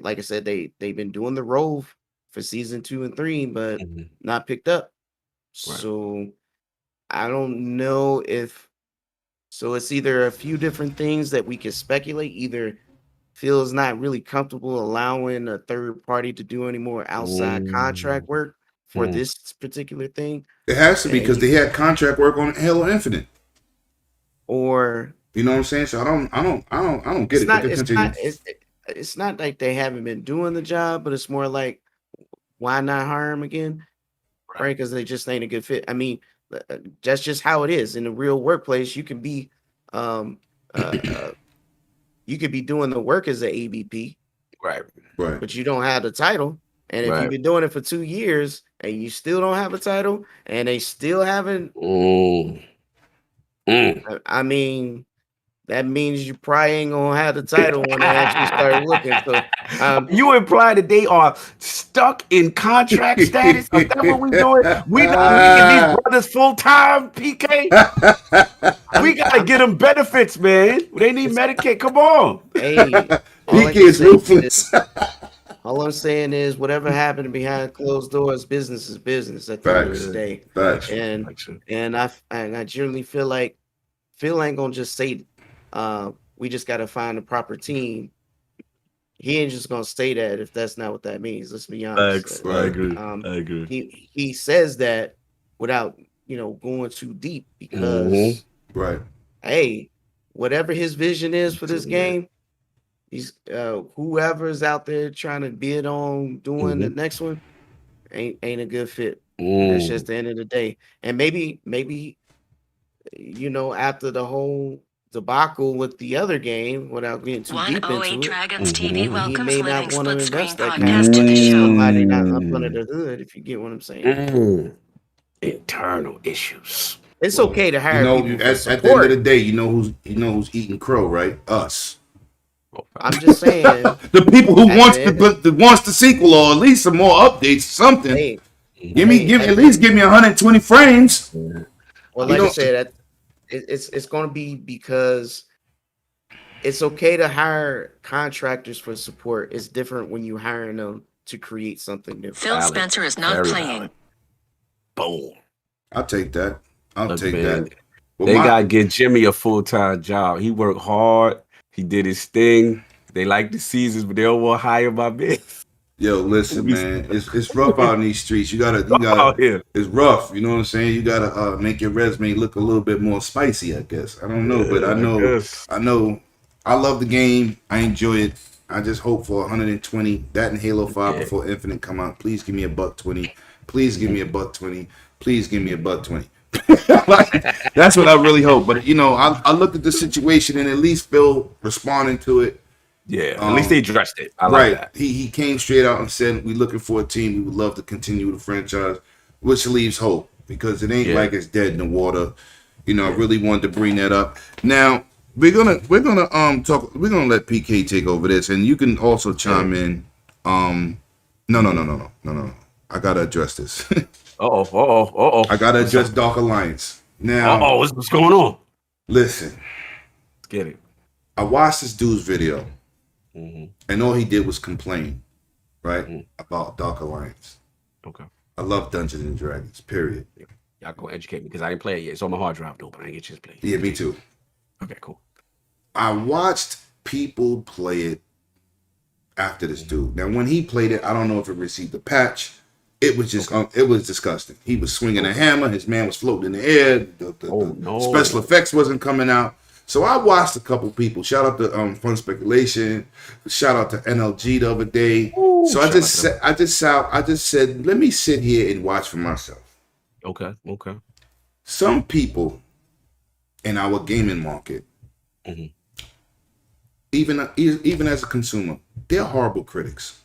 Like I said, they've been doing the role for season 2 and 3, but Mhm. not picked up. Right. So I don't know if so. It's either a few different things that we can speculate. Either Phil's not really comfortable allowing a third party to do any more outside contract work for Mm. this particular thing, It has to be and because they had contract work on Halo Infinite. or You know what I'm saying? So I don't get it's it. But not they it's continue. not it's not like they haven't been doing the job, but it's more like why not hire him again, right? Because they just ain't a good fit. I mean, that's just how it is in the real workplace. Um, uh, uh, you could be doing the work as an ABP, Right. Right. but you don't have the title. And if you've Right. been doing it for 2 years and you still don't have a title, and they still haven't, Mm. Mm. I mean, that means you probably ain't gonna have the title when they actually start looking. So, You imply that they are stuck in contract status? Is that what we doing? We not making these brothers full time, PK. We gotta I'm, get them benefits, man. They need it's, Medicaid. Come on. hey, all I PK can is say is, ruthless. all I'm saying is, whatever happened behind closed doors, business is business at the end of the Facts. day. Facts. And I generally feel like Phil ain't gonna just say, we just gotta find the proper team. He ain't just gonna say that if that's not what that means. Let's be honest. I agree. Um, I agree. he says that without going too deep because Right. hey, whatever his vision is for this Yeah. game, he's whoever's out there trying to bid on doing the next one ain't a good fit. That's just the end of the day. And maybe after the whole debacle with the other game, without getting too deep 108 into it, Dragons TV he welcomes may Living not want to Split Screen invest that kind of Podcast to money the in show. somebody not up under the hood, if you get what I'm saying. Internal issues. It's okay to hire people for at the end support. of the day, you know who's eating crow, right? Us. I'm just saying, The people who at wants the end, wants the sequel or at least some more updates, something. hey, Give me at least give me 120 frames. well, like I said, it's going to be because it's okay to hire contractors for support. It's different when you hiring them to create something new. Phil Spencer is not Very playing. valid. Boom. I'll take that. Look, take man, that. Well, they gotta get Jimmy a full-time job. He worked hard. He did his thing. They like the seasons, but they don't want to hire my man. Yo, listen, man. It's rough out in these streets. You gotta out here. it's rough. You know what I'm saying? You gotta make your resume look a little bit more spicy, I guess. I don't know, but I know I love the game. I enjoy it. I just hope for 120. That and Halo 5 before Infinite come out. Please give me $120. Please give me $120. Please give me $120. That's what I really hope. But I looked at the situation and at least Phil responding to it. Yeah, at least they addressed it. I like that. He came straight out and said, "We're looking for a team. We would love to continue the franchise," which leaves hope because it ain't like it's dead in the water. I really wanted to bring that up. Now we're gonna talk. We're gonna let PK take over this, and you can also chime in. No. I gotta address this. I gotta address Dark Alliance. Now, what's going on? Listen, Let's get it. I watched this dude's video, and all he did was complain, right, about Dark Alliance. Okay. I love Dungeons and Dragons. Period. Y'all go educate me because I ain't play it yet. It's on my hard drive though, but I ain't get you to play it. Yeah, me too. Okay, cool. I watched people play it after this dude. Now, when he played it, I don't know if it received a patch. It was just, it was disgusting. He was swinging a hammer. His man was floating in the air. The special effects wasn't coming out. So I watched a couple people. Shout out to Fun Speculation. Shout out to NLG the other day. Ooh, So I just said, let me sit here and watch for myself. Okay. Some people in our gaming market, even as a consumer, they're horrible critics.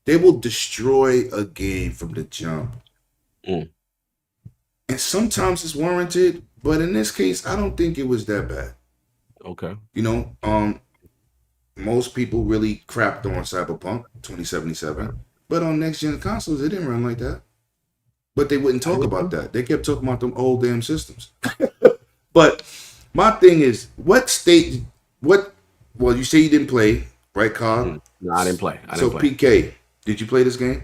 They will destroy a game from the jump. And sometimes it's warranted, but in this case, I don't think it was that bad. Okay. You know, most people really crapped on Cyberpunk 2077, but on next gen consoles, it didn't run like that. But they wouldn't talk about that. They kept talking about them old damn systems. But my thing is, well, you say you didn't play, right, Carl? No, I didn't play. So PK, did you play this game?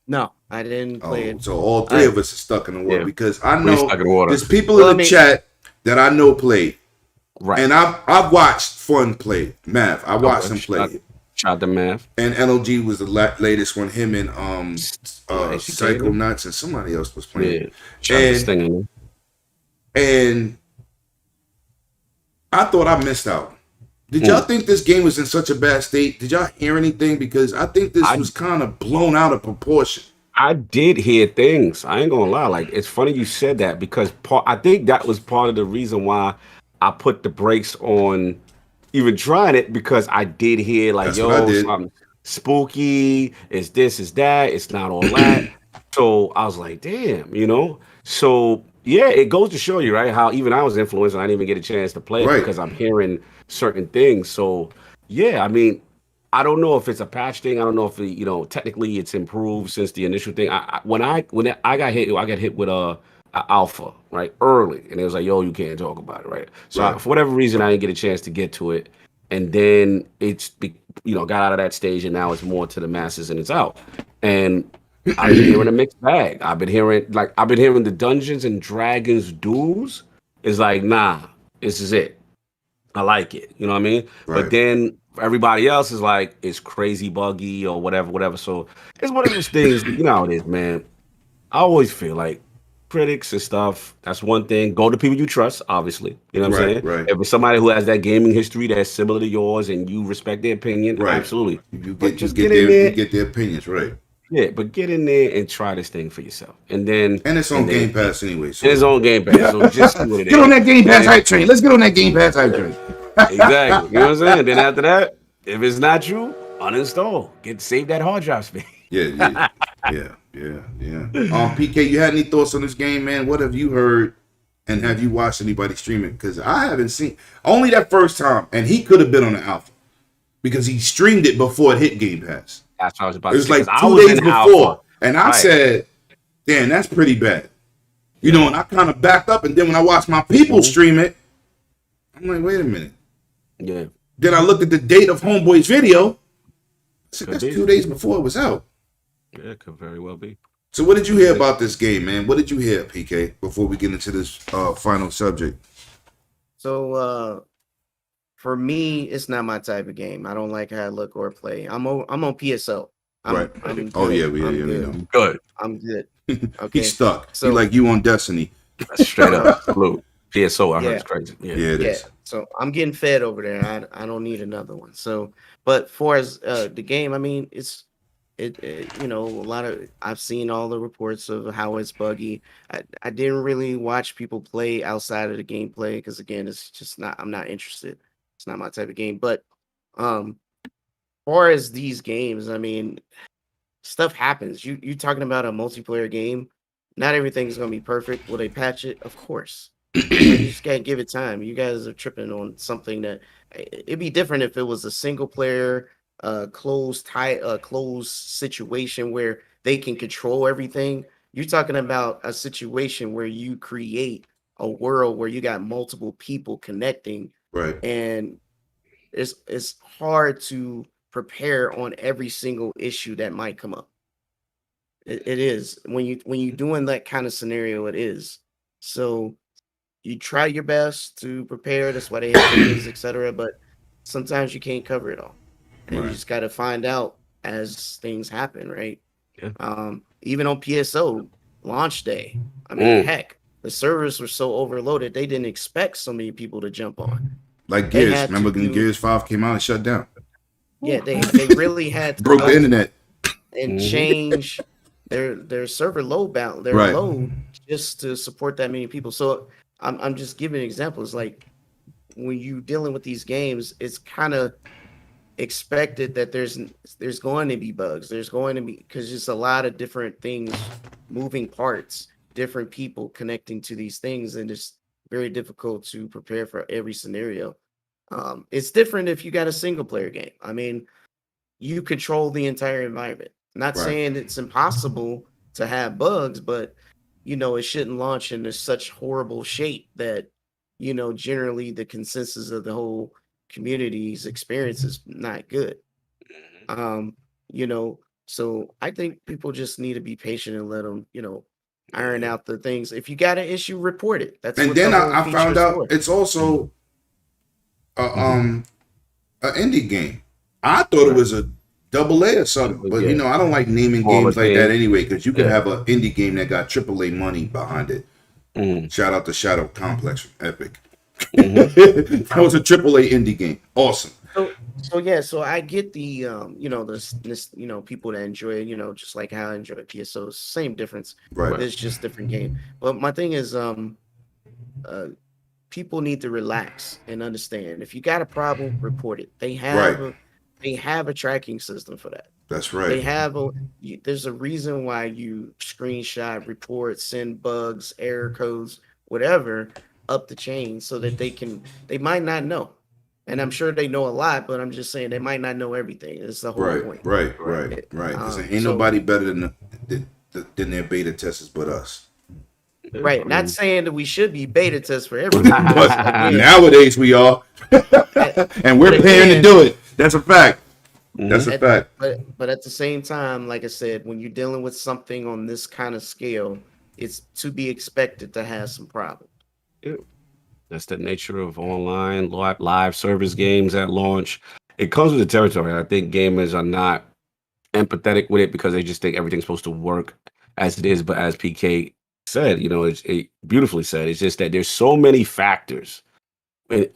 No, I didn't play it. So all three of us are stuck in the water because I know there's people in the chat that I know played. Right. And I've watched Fun play. Math. I watched him play. Shout to Math. And LOG was the latest one. Him and Psychonauts and somebody else was playing. Yeah. And I thought I missed out. Did y'all think this game was in such a bad state? Did y'all hear anything? Because I think this was kind of blown out of proportion. I did hear things. I ain't gonna lie. Like, it's funny you said that because I think that was part of the reason why I put the brakes on even trying it, because I did hear like, something spooky. It's this, it's that. It's not all that. So I was like, damn, you know. So yeah, it goes to show you, right, how even I was influenced and I didn't even get a chance to play it because I'm hearing certain things. So yeah, I mean, I don't know if it's a patch thing. I don't know if technically it's improved since the initial thing. When I got hit with a alpha right early, and it was like, yo, you can't talk about it, right? So for whatever reason, I didn't get a chance to get to it, and then it's got out of that stage, and now it's more to the masses, and it's out. And I've been hearing a mixed bag. I've been hearing the Dungeons and Dragons duels is like, nah, this is it. I like it. You know what I mean? Right. But then everybody else is like, it's crazy buggy or whatever. So it's one of those things, you know how it is, man. I always feel like critics and stuff, that's one thing. Go to people you trust, obviously. You know what I'm saying? Right. If it's somebody who has that gaming history that's similar to yours and you respect their opinion, absolutely. You get their opinions, right. Yeah, but get in there and try this thing for yourself. And it's on Game Pass anyway. So. It's on Game Pass. So just see what it is. Get on that Game Pass hype train. Let's get on that Game Pass hype train. Exactly. You know what I'm saying? Then after that, if it's not you, uninstall. Save that hard drive space. Yeah. PK, you had any thoughts on this game, man? What have you heard? And have you watched anybody stream it? Because I haven't seen only that first time, and he could have been on the alpha because he streamed it before it hit Game Pass. That's what I was about to say. It was like 2 days before. And I said, damn, that's pretty bad. You know, and I kind of backed up. And then when I watched my people stream it, I'm like, wait a minute. Yeah. Then I looked at the date of Homeboy's video. I said, that's 2 days before it was out. Yeah, it could very well be. So what did you hear about this game, man? What did you hear, PK, before we get into this final subject? So, for me, it's not my type of game. I don't like how I look or play. I'm on PSO. I'm good. I'm good. Okay. He's stuck. So, he like you on Destiny. That's straight up. Salute. PSO, I heard it's crazy. Yeah, it is. So I'm getting fed over there. I don't need another one. So, but for as the game, I mean, a lot of, I've seen all the reports of how it's buggy. I didn't really watch people play outside of the gameplay because again, it's just not, I'm not interested. It's not my type of game. But far as these games, I mean, stuff happens. You talking about a multiplayer game, not everything's gonna be perfect. Will they patch it? Of course. You just gotta give it time. You guys are tripping on something that it'd be different if it was a single player closed situation where they can control everything. You're talking about a situation where you create a world where you got multiple people connecting, right? And it's hard to prepare on every single issue that might come up. It is when you doing that kind of scenario. It is. So you try your best to prepare. That's why they have things, etc. But sometimes you can't cover it all. And you just got to find out as things happen, right? Yeah. Even on PSO launch day, I mean, heck, the servers were so overloaded, they didn't expect so many people to jump on. Like They Gears. had to Remember when do, Gears 5 came out and shut down? yeah, they really had to Broke the go internet. and change their server their Right. load just to support that many people. So I'm just giving examples. Like when you dealing with these games, it's kind of expected that there's going to be bugs. There's going to be, because there's a lot of different things, moving parts, different people connecting to these things, and it's very difficult to prepare for every scenario. It's different if you got a single player game. I mean, you control the entire environment. Not Right. saying it's impossible to have bugs, but it shouldn't launch in such horrible shape that generally the consensus of the whole community's experience is not good. Um, so I think people just need to be patient and let them, iron out the things. If you got an issue, report it. That's And what then the whole I feature found is out for. it's also an indie game. I thought it was a double A or something, but Yeah. I don't like naming Smaller games like that game. anyway, because you could Yeah. have an indie game that got AAA money behind it. Shout out to Shadow Complex from Epic. That was a AAA indie game. Awesome. So I get the this people that enjoy it, just like how I enjoy PSO. Same difference. Right. It's just different game. But my thing is people need to relax and understand. If you got a problem, report it. They have a tracking system for that. That's They right. have there's a reason why you screenshot, report, send bugs, error codes, whatever up the chain, so that they might not know. And I'm sure they know a lot, but I'm just saying they might not know everything. It's the whole point. Right. Because ain't So nobody better than their beta testers but us. right, not saying that we should be beta tests for everything. But Again, nowadays we are. And we're but paying to again, do it. That's a fact. That's a fact. but at the same time, like I said, when you're dealing with something on this kind of scale, it's to be expected to have some problems. Yeah. That's the nature of online live service games at launch. It comes with the territory. I think gamers are not empathetic with it because they just think everything's supposed to work as it is. But as PK said, it beautifully said, it's just that there's so many factors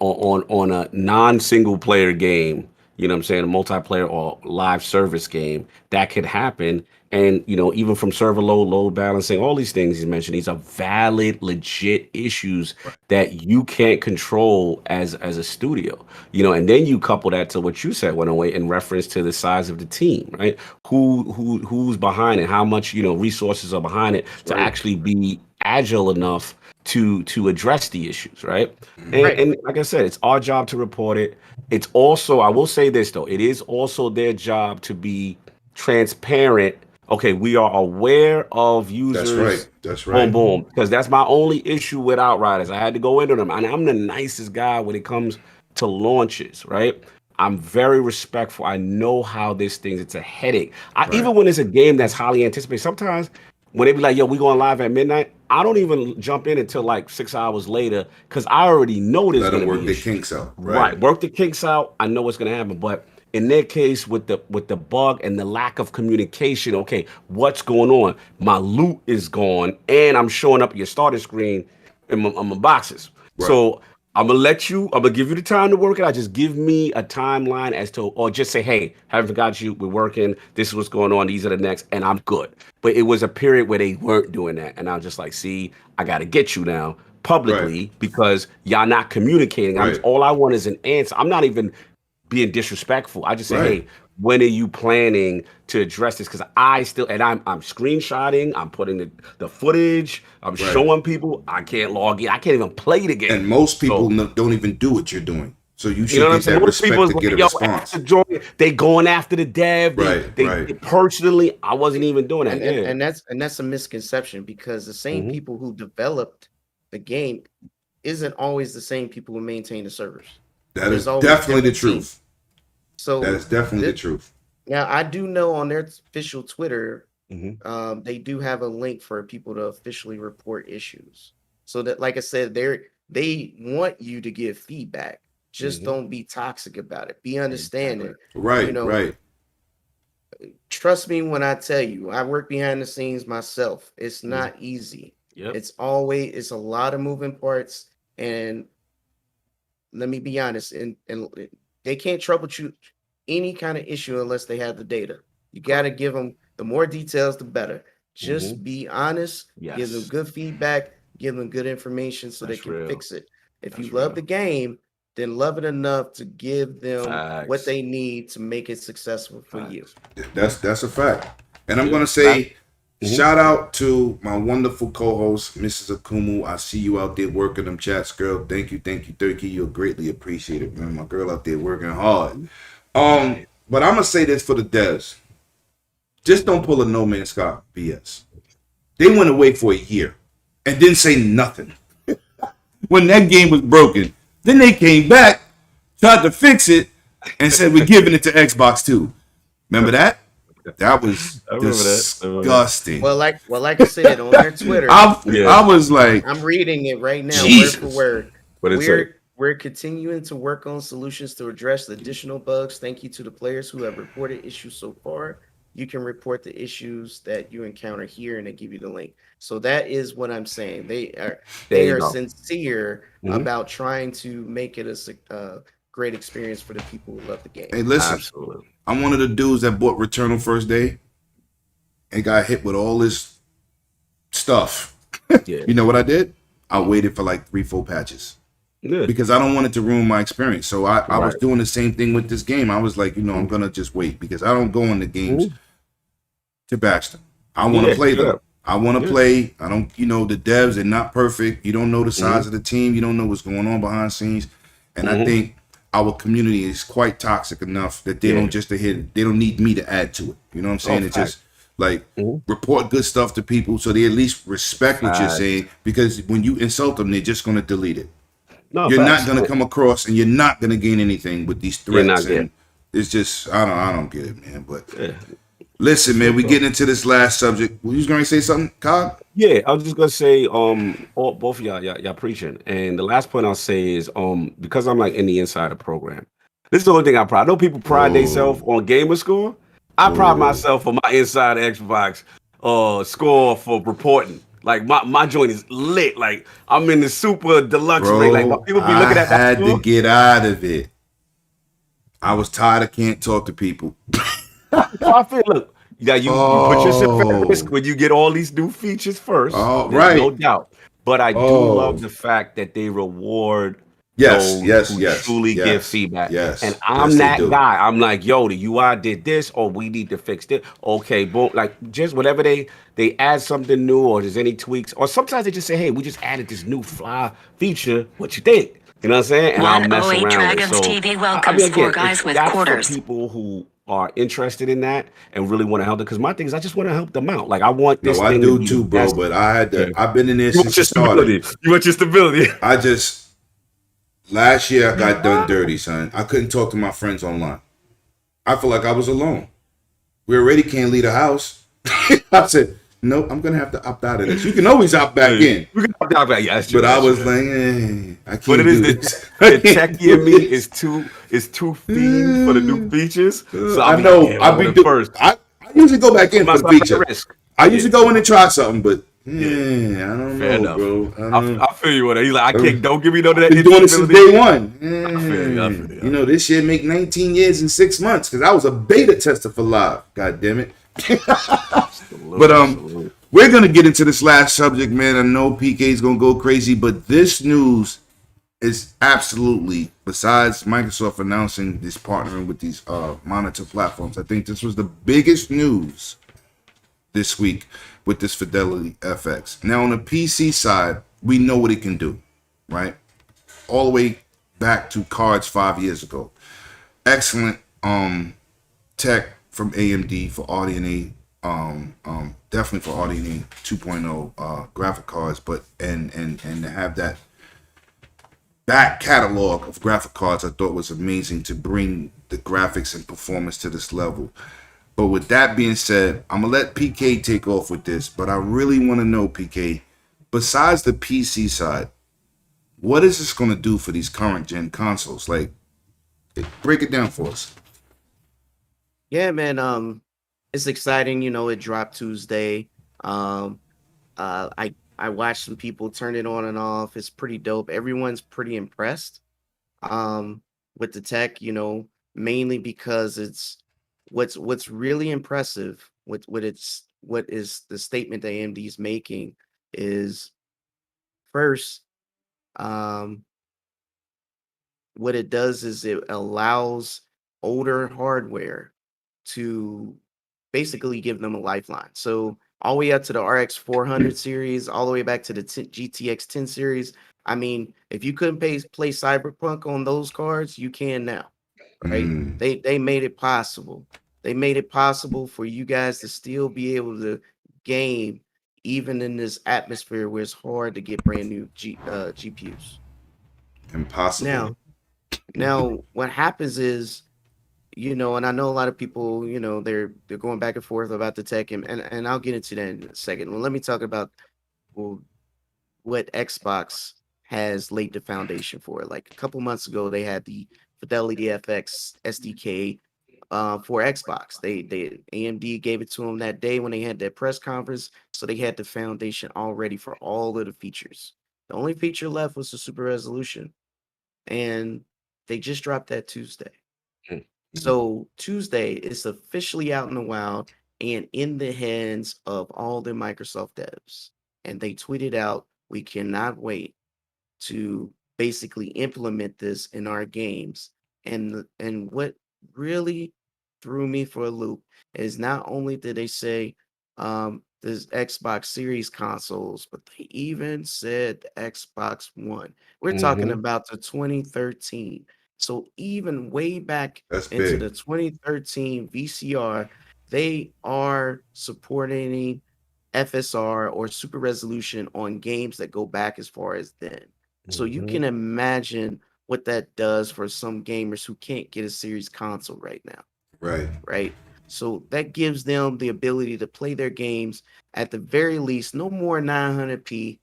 on a non-single player game, what I'm saying, a multiplayer or live service game that could happen. And, even from server load balancing, all these things he's mentioned, these are valid, legit issues that you can't control as a studio, and then you couple that to what you said, went away in reference to the size of the team, right? Who's behind it, how much, resources are behind it to actually be agile enough to address the issues, right? And like I said, it's our job to report it. It's also, I will say this though, it is also their job to be transparent. Okay, we are aware of users. That's right. Boom. Because that's my only issue with Outriders. I had to go into them. And I'm the nicest guy when it comes to launches, right? I'm very respectful. I know how it's a headache. Even when it's a game that's highly anticipated, sometimes when they be like, yo, we going live at midnight, I don't even jump in until like 6 hours later because I already know there's Let going them to work be their issues. kinks out. Right. Work the kinks out. I know what's going to happen. But in their case, with the bug and the lack of communication, okay, what's going on? My loot is gone, and I'm showing up your starter screen in my boxes. Right. So I'm gonna give you the time to work it out. Just give me a timeline or just say, hey, haven't forgot you. We're working. This is what's going on. These are the next, and I'm good. But it was a period where they weren't doing that, and I was just like, see, I got to get you now publicly because y'all not communicating. All I want is an answer. I'm not even being disrespectful. I just say, hey, when are you planning to address this? Because I'm screenshotting, I'm putting the footage, I'm showing people. I can't log in. I can't even play the game. And most people don't even do what you're doing. So you should get that Most respect to get a response. They going after the dev. They personally, I wasn't even doing that. And that's a misconception because the same people who developed the game isn't always the same people who maintain the servers. That is definitely the truth. So that is definitely the truth. Now I do know on their official Twitter, they do have a link for people to officially report issues. So that, like I said, they want you to give feedback. Just don't be toxic about it. Be understanding. Right. Trust me when I tell you, I work behind the scenes myself. It's not easy. Yep. It's a lot of moving parts, and let me be honest, and they can't troubleshoot any kind of issue unless they have the data. You got to give them the more details, the better. Just be honest, give them Yes. good feedback, give them good information so they That's can real. fix it. If you That's love real. the game, then love it enough to give them what Facts. they need to make it successful for you. Facts. That's a fact. And I'm Yeah. gonna say, shout out to my wonderful co-host, Mrs. Akumu. I see you out there working them chats, girl. Thank you, Turkey. You're greatly appreciated, man. My girl out there working hard. But I'm gonna say this for the devs. Just don't pull a No Man's Sky BS. They went away for a year and didn't say nothing when that game was broken. Then they came back, tried to fix it, and said we're giving it to Xbox too. Remember that? That was I remember that. disgusting. Well, like I said on their Twitter, I was like, I'm reading it right now, Jesus. word for word. What it say? We're continuing to work on solutions to address the additional bugs. Thank you to the players who have reported issues so far. You can report the issues that you encounter here, and they give you the link. So that is what I'm saying. They There you are go. sincere about trying to make it a great experience for the people who love the game. Hey, listen, Absolutely. I'm one of the dudes that bought Returnal first day and got hit with all this stuff. Yeah. You know what I did? I waited for like 3-4 patches. Yeah. Because I don't want it to ruin my experience. So I was doing the same thing with this game. I was like, I'm going to just wait because I don't go into games to bash them. I want to play them. I want to play. I don't, the devs are not perfect. You don't know the size of the team. You don't know what's going on behind the scenes. And I think our community is quite toxic enough that they don't just they don't need me to add to it. You know what I'm saying? It's just like report good stuff to people so they at least respect what you're saying, because when you insult them, they're just going to delete it. No, you're not going to come across and you're not going to gain anything with these threats. And it's just, I don't get it, man. But listen, man, we getting into this last subject. Were you going to say something, Cog? Yeah, I was just gonna say, both of y'all preaching, and the last point I'll say is, because I'm like in the insider program. This is the only thing I pride. I know people pride themselves on gamer score. I pride myself on my insider Xbox score for reporting. Like my joint is lit. Like I'm in the super deluxe rate. Like people be looking at that. I had to get out of it. I was tired. I can't talk to people. I feel look. Yeah, you put yourself at risk when you get all these new features first. Right. No doubt. But I do love the fact that they reward those who truly give feedback. Yes. And I'm that guy. I'm like, yo, the UI did this, or we need to fix it. Okay, boom. Like just whatever they add something new, or there's any tweaks, or sometimes they just say, hey, we just added this new fly feature. What you think? You know what I'm saying? And I'll mess around Dragons with it. So, TV welcomes four guys with that's quarters. for people who are interested in that and really want to help them. Because my thing is, I just want to help them out. Like I want this. I do too, bro. But I've been in there since it started. You want your stability. Last year I got done dirty, son. I couldn't talk to my friends online. I feel like I was alone. We already can't leave the house. I said, nope, I'm gonna have to opt out of this. You can always opt back in. We can opt out back. Yeah, that's true. But I was like, I can't. But it is the techie in me is too fiend for the new features. So I know. I'll be first. I usually go back in for the feature. I usually go in and try something, but I don't know, bro. I feel you with that. He's like, don't give me none of that. Been doing it since day one. I feel you. You know, this year make 19 years and 6 months because I was a beta tester for live. God damn it. But we're gonna get into this last subject, man. I know PK's gonna go crazy, but this news is absolutely, besides Microsoft announcing this partnering with these monitor platforms, I think this was the biggest news this week with this Fidelity FX. Now on the PC side, we know what it can do, right? All the way back to cards 5 years ago. Excellent tech from AMD for RDNA, definitely for RDNA 2.0 graphic cards, but and to have that back catalog of graphic cards, I thought was amazing to bring the graphics and performance to this level. But with that being said, I'm gonna let PK take off with this, but I really want to know, PK, besides the PC side, what is this gonna do for these current gen consoles? Like, break it down for us. Yeah, man. It's exciting. You know, it dropped Tuesday. I I watched some people turn it on and off. It's pretty dope. Everyone's pretty impressed um, with the tech, mainly because it's what's really impressive with what is the statement that AMD is making is first, um, what it does is it allows older hardware to basically give them a lifeline. So all the way up to the RX 400 series, all the way back to the GTX 10 series. I mean, if you couldn't play Cyberpunk on those cards, you can now, right? Mm. They made it possible. They made it possible for you guys to still be able to game even in this atmosphere where it's hard to get brand new GPUs. Impossible. Now, what happens is, and I know a lot of people, they're going back and forth about the tech, and I'll get into that in a second. Well, let me talk about well, what Xbox has laid the foundation for. Like a couple months ago, they had the Fidelity FX SDK for Xbox. They AMD gave it to them that day when they had their press conference, so they had the foundation already for all of the features. The only feature left was the super resolution, and they just dropped that Tuesday. Mm. So Tuesday is officially out in the wild and in the hands of all the Microsoft devs. And they tweeted out, we cannot wait to basically implement this in our games. And what really threw me for a loop is not only did they say this Xbox Series consoles, but they even said the Xbox One. We're talking Mm-hmm. about the 2013. So even way back That's into big. the 2013 VCR, they are supporting FSR or super resolution on games that go back as far as then. So you Mm-hmm. can imagine what that does for some gamers who can't get a series console right now, Right. right? So that gives them the ability to play their games at the very least, no more 900p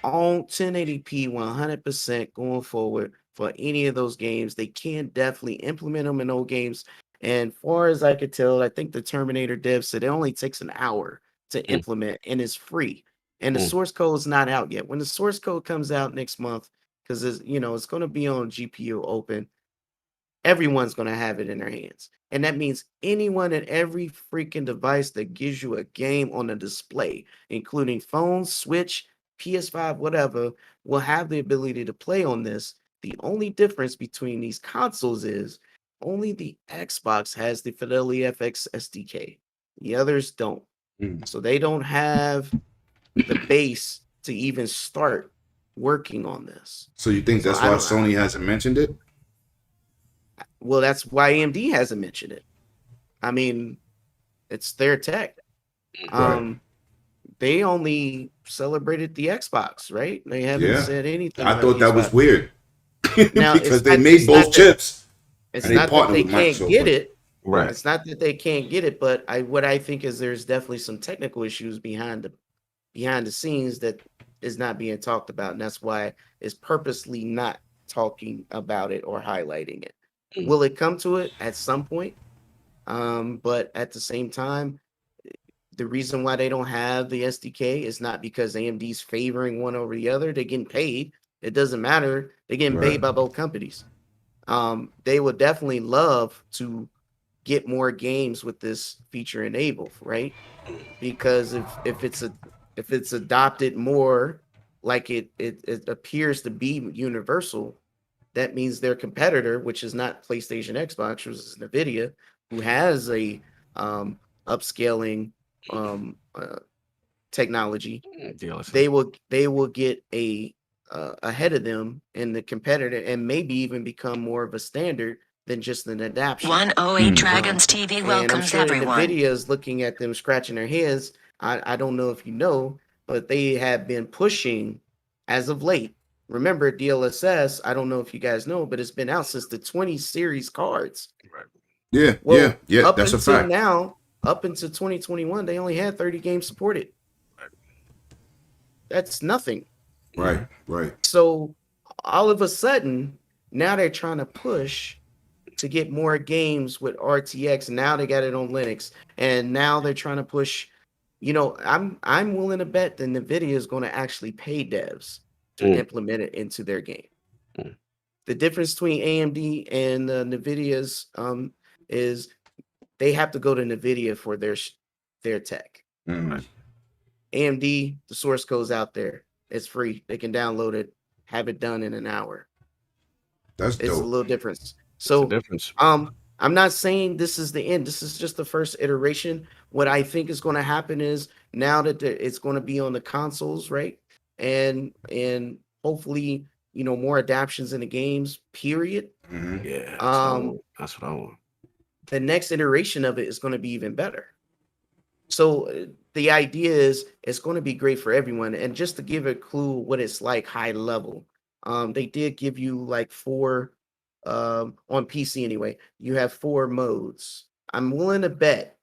on 1080p 100% going forward for any of those games. They can definitely implement them in old games. And far as I could tell, I think the Terminator dev said it only takes an hour to Mm. implement and it's free. And the Mm. source code is not out yet. When the source code comes out next month, because it's going to be on GPU open, everyone's going to have it in their hands. And that means anyone and every freaking device that gives you a game on a display, including phone, Switch, PS5, whatever, will have the ability to play on this. The only difference between these consoles is only the Xbox has the Fidelity FX SDK. The others don't. Mm. So they don't have the base to even start working on this. So you think So that's I why don't. Sony hasn't mentioned it? Well, that's why AMD hasn't mentioned it. I mean, it's their tech. Right. Um, they only celebrated the Xbox, right? They haven't Yeah. said anything I about the thought that was PS5. weird Now, because they made both chips it's and they not that partnered they with can't Microsoft. get But it. Right. It's not that they can't get it, but what I think is there's definitely some technical issues behind the scenes that is not being talked about, and that's why it's purposely not talking about it or highlighting it. Mm. Will it come to it at some point? But at the same time, the reason why they don't have the SDK is not because AMD's favoring one over the other. They're getting paid. It doesn't matter. They're getting paid right. by both companies. They would definitely love to get more games with this feature enabled, right? Because if it's adopted more like it appears to be universal, that means their competitor, which is not PlayStation, Xbox, which is Nvidia, who has a upscaling technology, DLC. they will get a ahead of them in the competitor and maybe even become more of a standard than just an adaption. 108 Mm. Dragons TV And I'm welcomes sure that everyone. Nvidia is looking at them scratching their heads. I don't know if you know, but they have been pushing as of late. Remember DLSS, I don't know if you guys know, but it's been out since the 20 series cards. Right. Yeah. Yeah. Well, Yeah. up That's a until fact. now, up until 2021, they only had 30 games supported. That's nothing. Right. Right. So all of a sudden, now they're trying to push to get more games with RTX. Now they got it on Linux, and now they're trying to push I'm willing to bet that NVIDIA is going to actually pay devs to Mm, implement it into their game. mm, The difference between AMD and NVIDIA's is they have to go to NVIDIA for their tech. right. AMD, the source code's out there. It's free. They can download it, have it done in an hour. That's It's a dope. little difference. That's the So, difference. I'm not saying this is the end. This is just the first iteration. What I think is going to happen is now that it's going to be on the consoles, right? And hopefully, more adaptions in the games. Period. Hmm. Yeah, Um, that's what I want. the next iteration of it is going to be even better. So the idea is it's going to be great for everyone. And just to give a clue what it's like high level, they did give you like four on PC anyway. You have four modes. I'm willing to bet,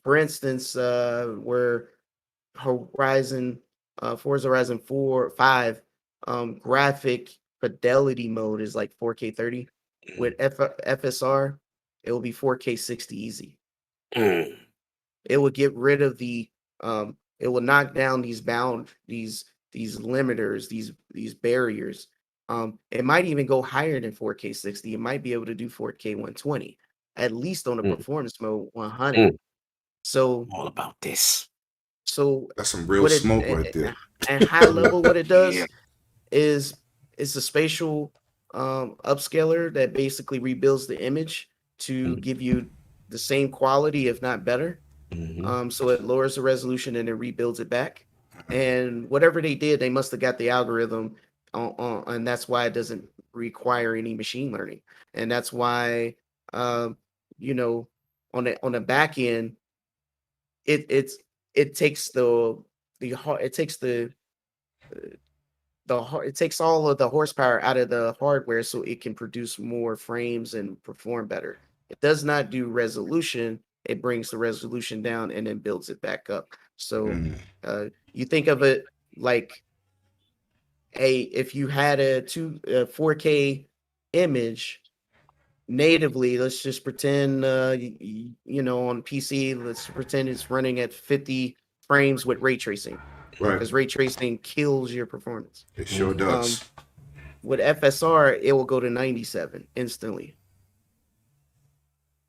for instance, where Horizon, Forza Horizon 4, 5, graphic fidelity mode is like 4K 30. With FSR, it will be 4K 60 easy. Mm, It will get rid of it will knock down these limiters, these barriers. It might even go higher than 4K 60. It might be able to do 4K 120, at least on the mm, performance mode 100. mm. So All about this. so That's some real what it smoke right there. and high level what it Yeah. does is it's a spatial upscaler that basically rebuilds the image to Mm, give you the same quality, if not better. mhm, So it lowers the resolution and it rebuilds it back. And whatever they did, they must have got the algorithm and that's why it doesn't require any machine learning. And that's why, um, you know, on the back end, it it's it takes it takes it takes all of the horsepower out of the hardware so it can produce more frames and perform better. It does not do resolution. It brings the resolution down and then builds it back up. So Mm. you think of it like if you had a 4K image natively, let's just pretend on PC, let's pretend it's running at 50 frames with ray tracing, Right. because ray tracing kills your performance. It sure Um, does. with FSR, it will go to 97 instantly.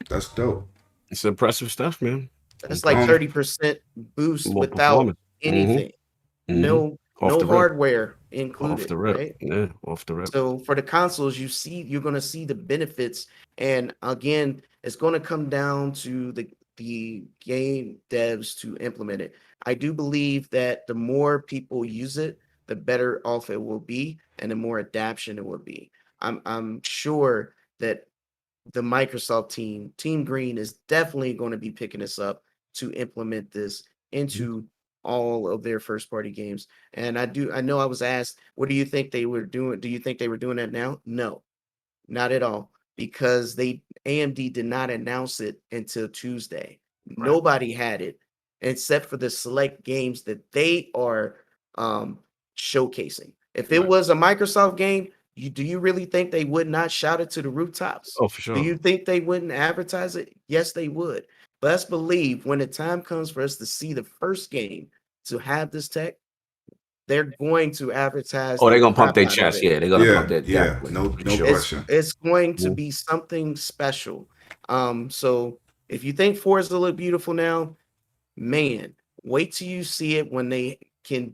That's dope. It's impressive stuff, man. That's like Um, 30% boost More without performance. anything. Mm-hmm. Off No the rip. hardware Off included, the rip. right? Yeah, off the rip. So for the consoles, you're going to see the benefits, and again, it's going to come down to the game devs to implement it. I do believe that the more people use it, the better off it will be, and the more adaption it will be. I'm sure that the Microsoft Team Green, is definitely going to be picking this up to implement this into all of their first party games. And I know I was asked, what do you think they were doing? Do you think they were doing that now? No, not at all, because AMD did not announce it until Tuesday. Right. Nobody had it except for the select games that they are um, showcasing. If it Right. was a Microsoft game, do you really think they would not shout it to the rooftops? Oh, for Do sure. you think they wouldn't advertise it? Yes, they would. But let's believe when the time comes for us to see the first game to have this tech, they're going to advertise Oh, the they're gonna pump crap their out of chest. it. Yeah, they're gonna pump Yeah, that yeah. definitely. No, For no sure. It's question. it's going to Mhm. be something special. So if you think Forza look beautiful now, man, wait till you see it when they can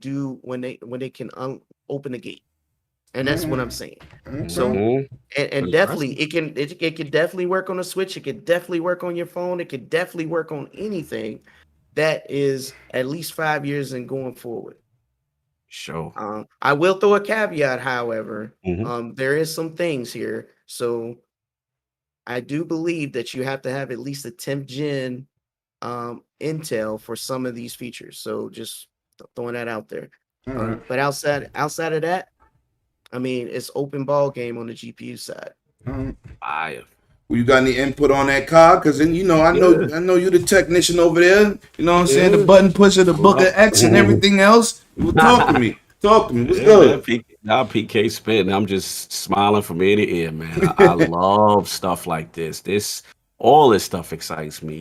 open the gate. And that's what I'm saying. Okay. So Mhm. and definitely Impressive. it can definitely work on a Switch. It could definitely work on your phone. It could definitely work on anything that is at least 5 years and going forward. Sure. I will throw a caveat, however. Mhm. There is some things here. So I do believe that you have to have at least a 10th gen Intel for some of these features. So just throwing that out there. All right. But outside of that, I mean, it's open ball game on the GPU side. All right. Fire. Well, you got any input on that card? Because then Yeah. I know you the technician over there. You know what I'm saying? The Yeah. button pusher, the book of Well, X, and everything else. Well, talk to me. Talk to me. What's Yeah, good? man. Now PK spitting. I'm just smiling from ear to ear, man. I love stuff like this. All this stuff excites me.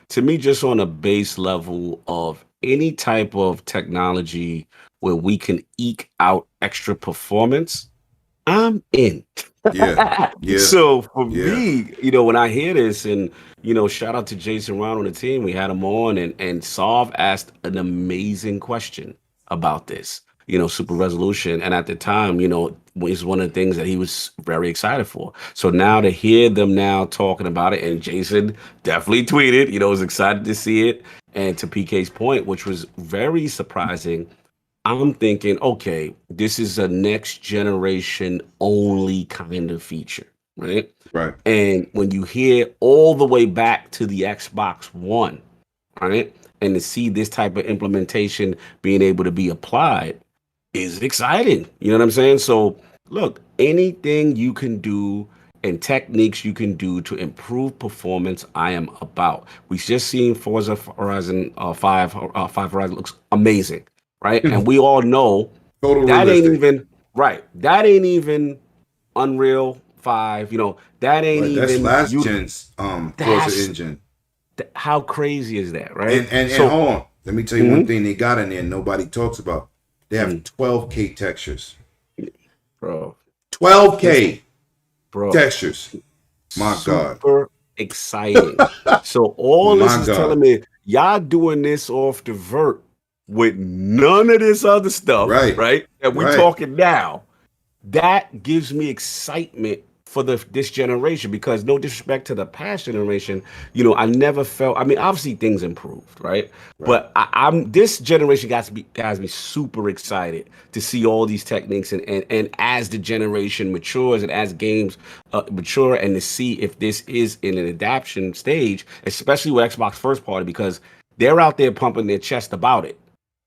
to me, just on a base level of any type of technology where we can eke out extra performance, I'm in. Yeah. Yeah. So for Yeah. me, when I hear this, and shout out to Jason Round on the team, we had him on, and Sav asked an amazing question about this, super resolution, and at the time, was one of the things that he was very excited for. So now to hear them now talking about it, and Jason definitely tweeted, was excited to see it, and to PK's point, which was very surprising. I'm thinking, okay, this is a next generation only kind of feature, right? Right. And when you hear all the way back to the Xbox One, right, and to see this type of implementation being able to be applied is exciting. You know what I'm saying? So, look, anything you can do and techniques you can do to improve performance, I am about. We just seen Forza Horizon 5 Horizon looks amazing, right? And we all know that ain't Photorealistic. even right. That ain't even Unreal 5. That ain't Right, that's even last you. gen's Forza That's engine. how crazy is that, right? And So, hold on. Let me tell you one thing they got in there nobody talks about. They have 12K textures. bro, 12K bro, textures. My God. super exciting. So all this My is God. telling me y'all doing this off the vert with none of this other stuff, Right. right? That we Right. talking now. That gives me excitement for this generation, because no disrespect to the past generation, I never felt. I mean, obviously things improved, right? But I'm this generation guys me super excited to see all these techniques, and as the generation matures and as games mature, and to see if this is in an adaptation stage, especially with Xbox first party, because they're out there pumping their chest about it.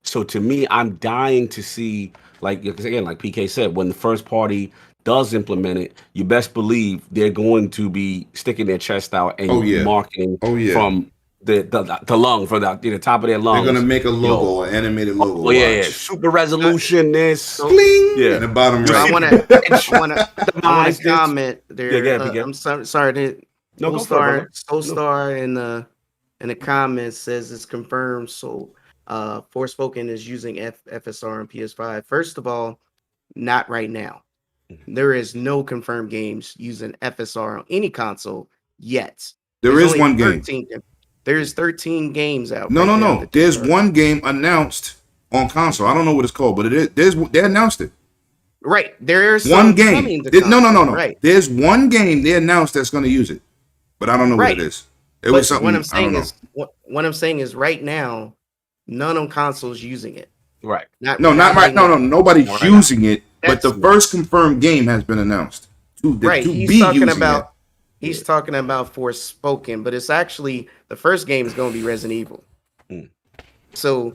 So to me, I'm dying to see, like, because again, like PK said, when the first party does implement it, you best believe they're going to be sticking their chest out and Oh, yeah. marketing Oh, yeah. from the lung, from the top of their lungs. They're gonna make a logo, an animated logo. Oh yeah, watch. super resolution. This, Bling! yeah, In the bottom So right. I want to comment there. Yeah, go ahead, PK. I'm sorry. No, go for it, brother. Soulstar in the comments says it's confirmed. So, Forspoken is using FSR on PS5. First of all, not right now. There is no confirmed games using FSR on any console yet. There is one game. There's 13 games out. No, right no, now no. that There's are- one game announced on console. I don't know what it's called, but it is. They announced it. Right. There's One game. No. Right. There's one game they announced that's going to use it, but I don't know what it is. It was something. What I'm saying I don't know. is, what I'm saying is, right now, none on consoles using it. Right. Not right. No. Nobody's Right using it, but That's- the first confirmed game has been announced. Right. To He's be talking using about. it. He's talking about Forspoken, but it's actually the first game is going to be Resident Evil. So,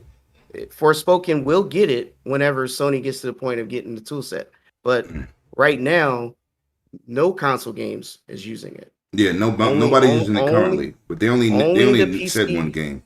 Forspoken will get it whenever Sony gets to the point of getting the tool set. But right now, no console games is using it. Yeah, nobody's using it currently, but they only the said PC one game.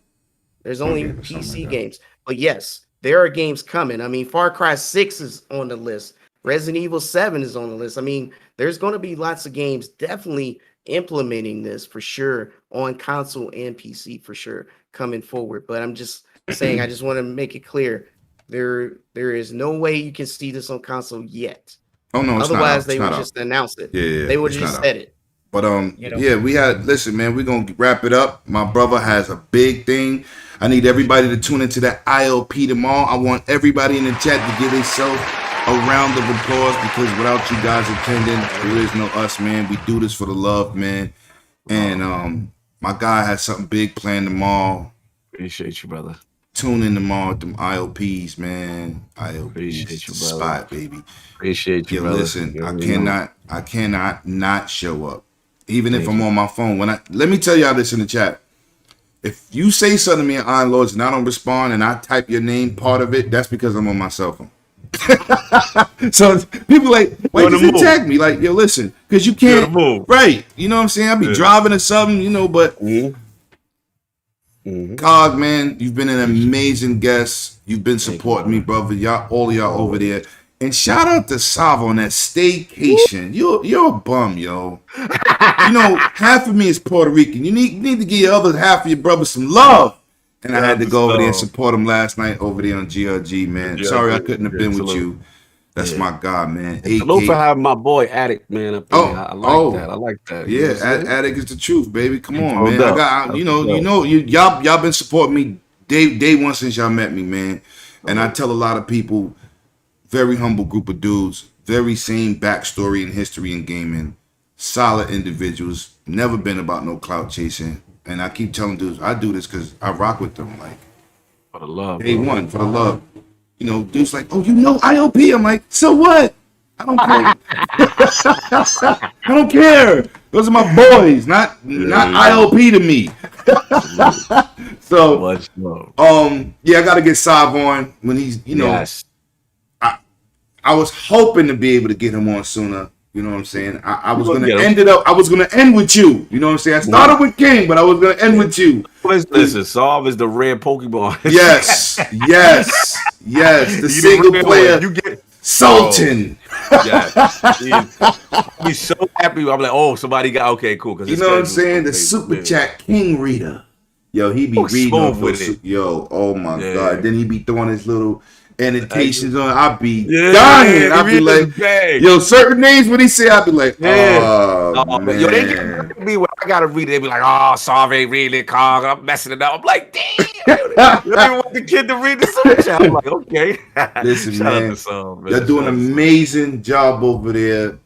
There's One only game or something PC like that. games. But yes, there are games coming. I mean, Far Cry 6 is on the list. Resident Evil 7 is on the list. I mean, there's going to be lots of games definitely implementing this for sure on console and PC for sure coming forward. But I'm just saying, I just want to make it clear. There is no way you can see this on console yet. Oh no, it's Otherwise, not they out. would just announce it. Yeah, They would it's just not out. said it. But You know? yeah, we had listen, man. We're gonna wrap it up. My brother has a big thing. I need everybody to tune into that ILP tomorrow. I want everybody in the chat to give themselves a round of applause, because without you guys attending, there is no us, man. We do this for the love, man. And my guy has something big planned tomorrow. Appreciate you, brother. Tune in tomorrow with them ILPs, man. ILPs, Appreciate you, brother. spot, baby. Appreciate you, Yeah, brother. listen, You I know. cannot not show up, even if Thank I'm on my phone. Let me tell y'all this in the chat. If you say something to me at Iron Lords and I don't respond and I type your name part of it, that's because I'm on my cell phone. So people like, why On the you move. tag me? Like, yo, listen, because you You're on can't, the move. right? You know what I'm saying? I be driving or something, you know. But Cog, man, you've been an amazing guest. You've been supporting me, brother. All of y'all over there. And shout out to Savo on that staycation. You're a bum, yo. You know, half of me is Puerto Rican. You need to give your other half of your brother some love. And I had to go over there and support him last night over there on GRG, man. Sorry I couldn't have been with you. That's my God, man. Salute for having my boy Addict, man, up there. I like that. Yeah, Addict is the truth, baby. Come on, man. Y'all been supporting me day one since y'all met me, man. And I tell a lot of people, very humble group of dudes, very same backstory and history in gaming, solid individuals, never been about no clout chasing. And I keep telling dudes, I do this because I rock with them, like for the love. Day one, for the love. You know, dudes like, oh, you know IOP. I'm like, so what? I don't care. I don't care. Those are my boys, not IOP to me. So, I got to get Sav on when he's, you know. Yes. I was hoping to be able to get him on sooner. You know what I'm saying? I was gonna end with you. You know what I'm saying? I started with King, but I was gonna end with you. Listen, Sav is the rare Pokemon. Yes. The single player. You get Sultan. He's so happy. I'm like, oh, somebody got cool. You know what I'm saying? The super chat King reader. Yo, he be reading with it. Yo, oh my God. Then he be throwing his little annotations on. I be dying. I be like, yo, certain names when he say, I be like, oh man. Yo, they get me when I gotta read it. They be like, oh, sorry, really, Kong. I'm messing it up. I'm like, damn. I don't want the kid to read the super chat. I'm like, okay. Listen, man, y'all doing an amazing job over there.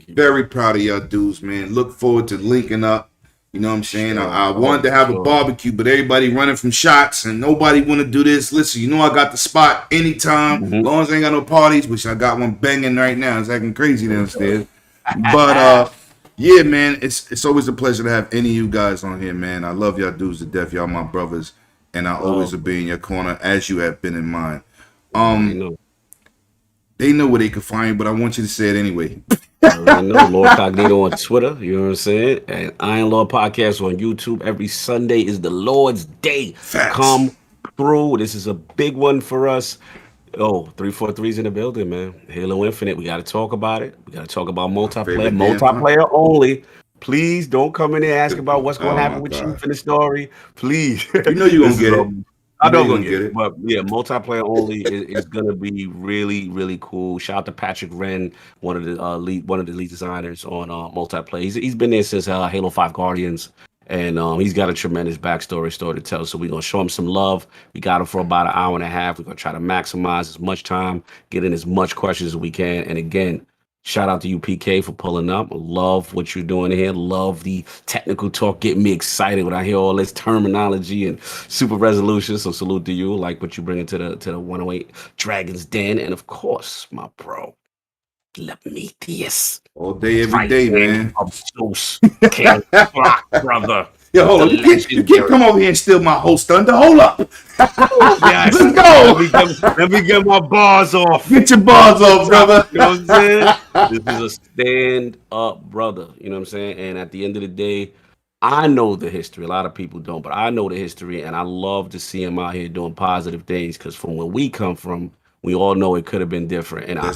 Very proud of y'all dudes, man. Look forward to linking up. You know what I'm saying? I wanted to have a barbecue, but everybody running from shots and nobody want to do this. Listen, you know I got the spot anytime. As long as I ain't got no parties, which I got one banging right now. It's acting crazy downstairs. But yeah, man, it's always a pleasure to have any of you guys on here, man. I love y'all dudes to death. Y'all my brothers, and I always will be in your corner as you have been in mine. They know where they can find you, but I want you to say it anyway. Lord Cognito on Twitter, you know what I'm saying? And Iron Lord Podcast on YouTube. Every Sunday is the Lord's Day. Facts. Come through. This is a big one for us. 343's in the building, man. Halo Infinite. We got to talk about it. We got to talk about multiplayer only. Please don't come in there asking about what's going to happen with Chief in the story. Please. You know you're going to get it. I know we're gonna get it, but yeah, multiplayer only is gonna be really, really cool. Shout out to Patrick Wren, one of the lead designers on multiplayer. He's been there since Halo 5 Guardians, and he's got a tremendous story to tell. So we're gonna show him some love. We got him for about an hour and a half. We're gonna try to maximize as much time, get in as much questions as we can, and again. Shout out to you, PK, for pulling up. Love what you're doing here. Love the technical talk. Get me excited when I hear all this terminology and super resolution. So salute to you. Like what you bring into the 108 Dragon's Den. And of course, my bro, Lemetius. All day, every day, man. Can't block, brother. Yo, hold on. You can't come over here and steal my host thunder. Hold up. Yes. Let's go. Let me get my bars off. Get your bars off, brother. You know what I'm saying? This is a stand-up brother. You know what I'm saying? And at the end of the day, I know the history. A lot of people don't, but I know the history, and I love to see him out here doing positive things because from where we come from, we all know it could have been different. And I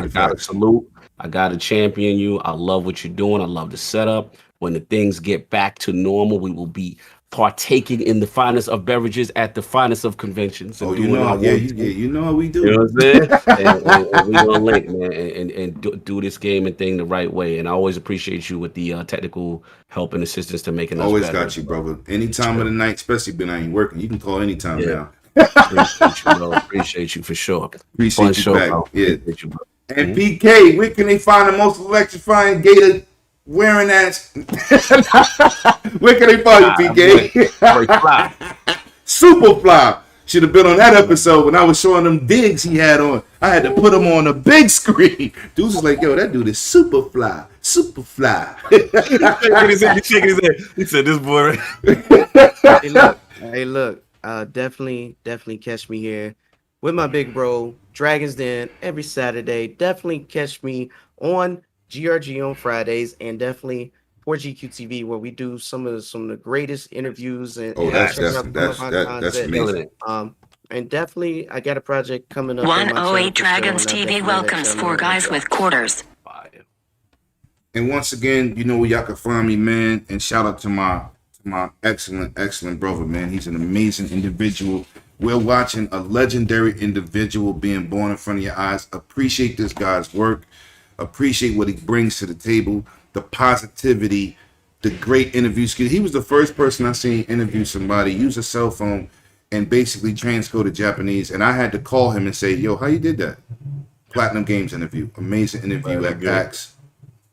got to salute. I got to champion you. I love what you're doing. I love the setup. When the things get back to normal, we will be partaking in the finest of beverages at the finest of conventions. And you know how we do. You know what I'm saying? and we're going to link, man, and do this game and thing the right way. And I always appreciate you with the technical help and assistance to making us always better. Got you, brother. Any time of the night, especially when I ain't working, you can call anytime now. Appreciate you, bro. Appreciate you for sure. Appreciate you show, back. Bro. Yeah. Appreciate you, bro. And PK, where can they find the most electrifying gator wearing ass? Where can they find you, PK? Superfly. Should have been on that episode when I was showing them digs he had on. I had to put them on a big screen. Dudes was like, yo, that dude is Superfly. Superfly. He's shaking his head. He said, this boy. Hey, look. Definitely catch me here with my big bro, Dragon's Den, every Saturday. Definitely catch me on GRG on Fridays, and definitely for GQTV, where we do some of the greatest interviews and that's amazing. And definitely, I got a project coming up on my channel. 108 Dragons TV welcomes 4 guys with quarters. Fire. And once again, you know where y'all can find me, man. And shout out to my excellent brother, man. He's an amazing individual. We're watching a legendary individual being born in front of your eyes. Appreciate this guy's work. Appreciate what he brings to the table. The positivity, the great interview skills. He was the first person I seen interview somebody, use a cell phone, and basically transcode to Japanese. And I had to call him and say, yo, how you did that? Platinum Games interview. Amazing interview at PAX.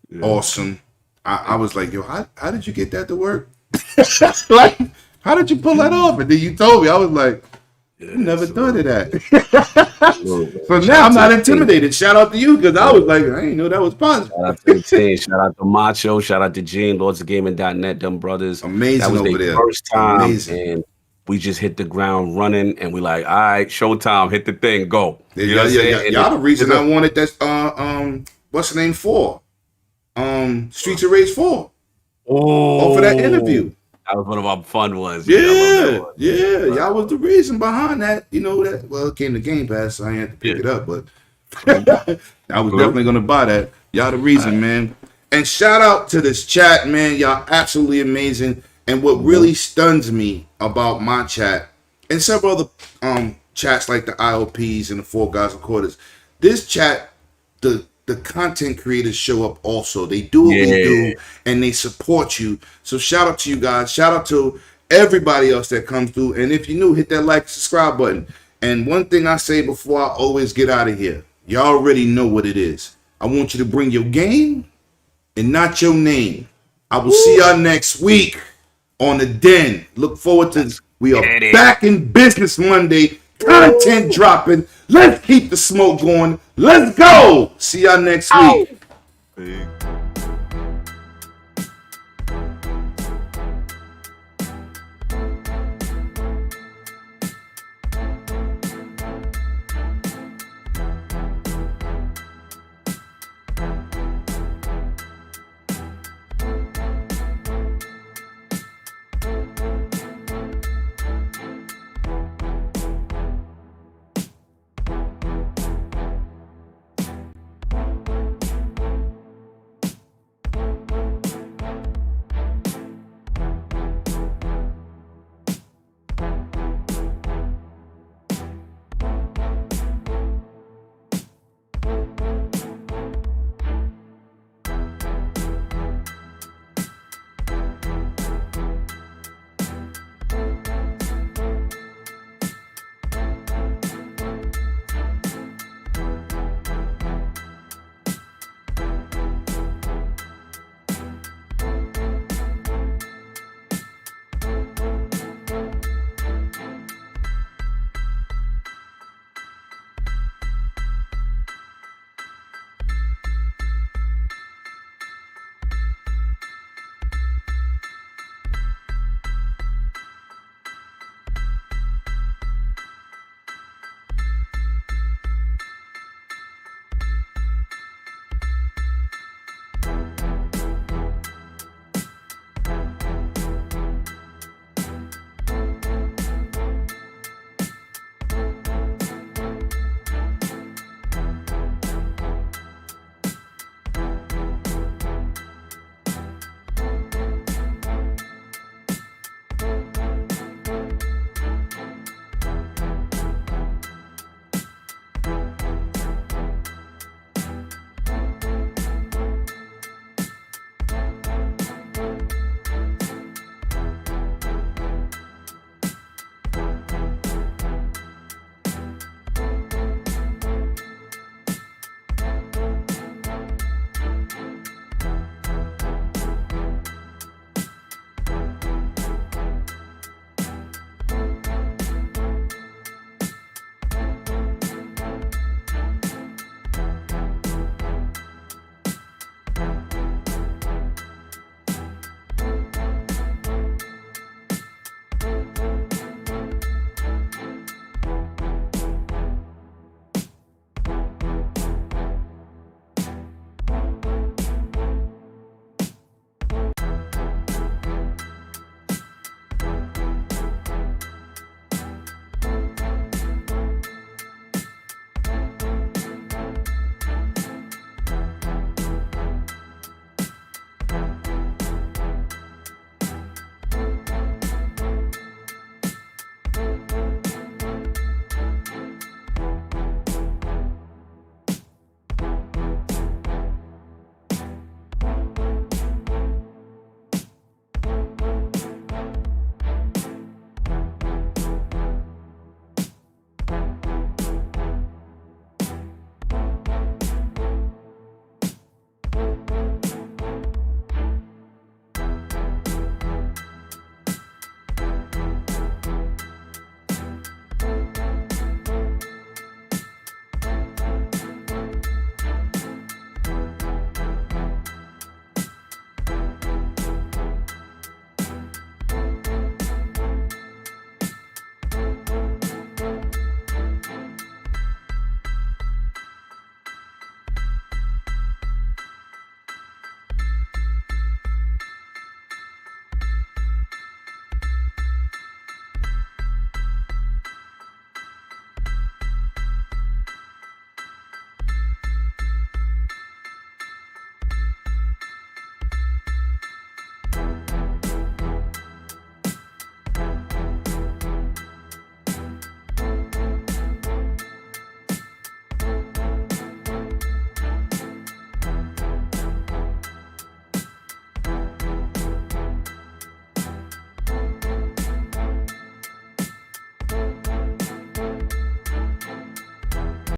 Yeah. Awesome. I was like, yo, how did you get that to work? Like, how did you pull that off? And then you told me. I was like, you never thought of that. So now I'm not intimidated. Shout out to you, because I was like, I didn't know that was possible. Shout out to the team. Shout out to Macho. Shout out to Gene, lordsofgaming.net, them brothers. Amazing. That was over there. First time. Amazing. And we just hit the ground running, and we like, all right, showtime, hit the thing, go. You know what I'm saying? Y'all the reason I wanted that, what's the name for? Streets of Rage 4. Oh, for that interview. That was one of our fun ones. Yeah. Y'all was the reason behind that. You know that. Well, it came to Game Pass, so I had to pick it up. But I was definitely gonna buy that. Y'all the reason, man. And shout out to this chat, man. Y'all absolutely amazing. And what really stuns me about my chat and several other chats like the IOPs and the 4 guys and quarters, this chat, the content creators show up also. They do what we do, and they support you. So shout out to you guys. Shout out to everybody else that comes through. And if you're new, hit that like, subscribe button. And one thing I say before I always get out of here, y'all already know what it is. I want you to bring your game and not your name. I will see y'all next week on The Den. Look forward to this. We are back in business Monday. Content dropping. Let's keep the smoke going. Let's go. See y'all next week.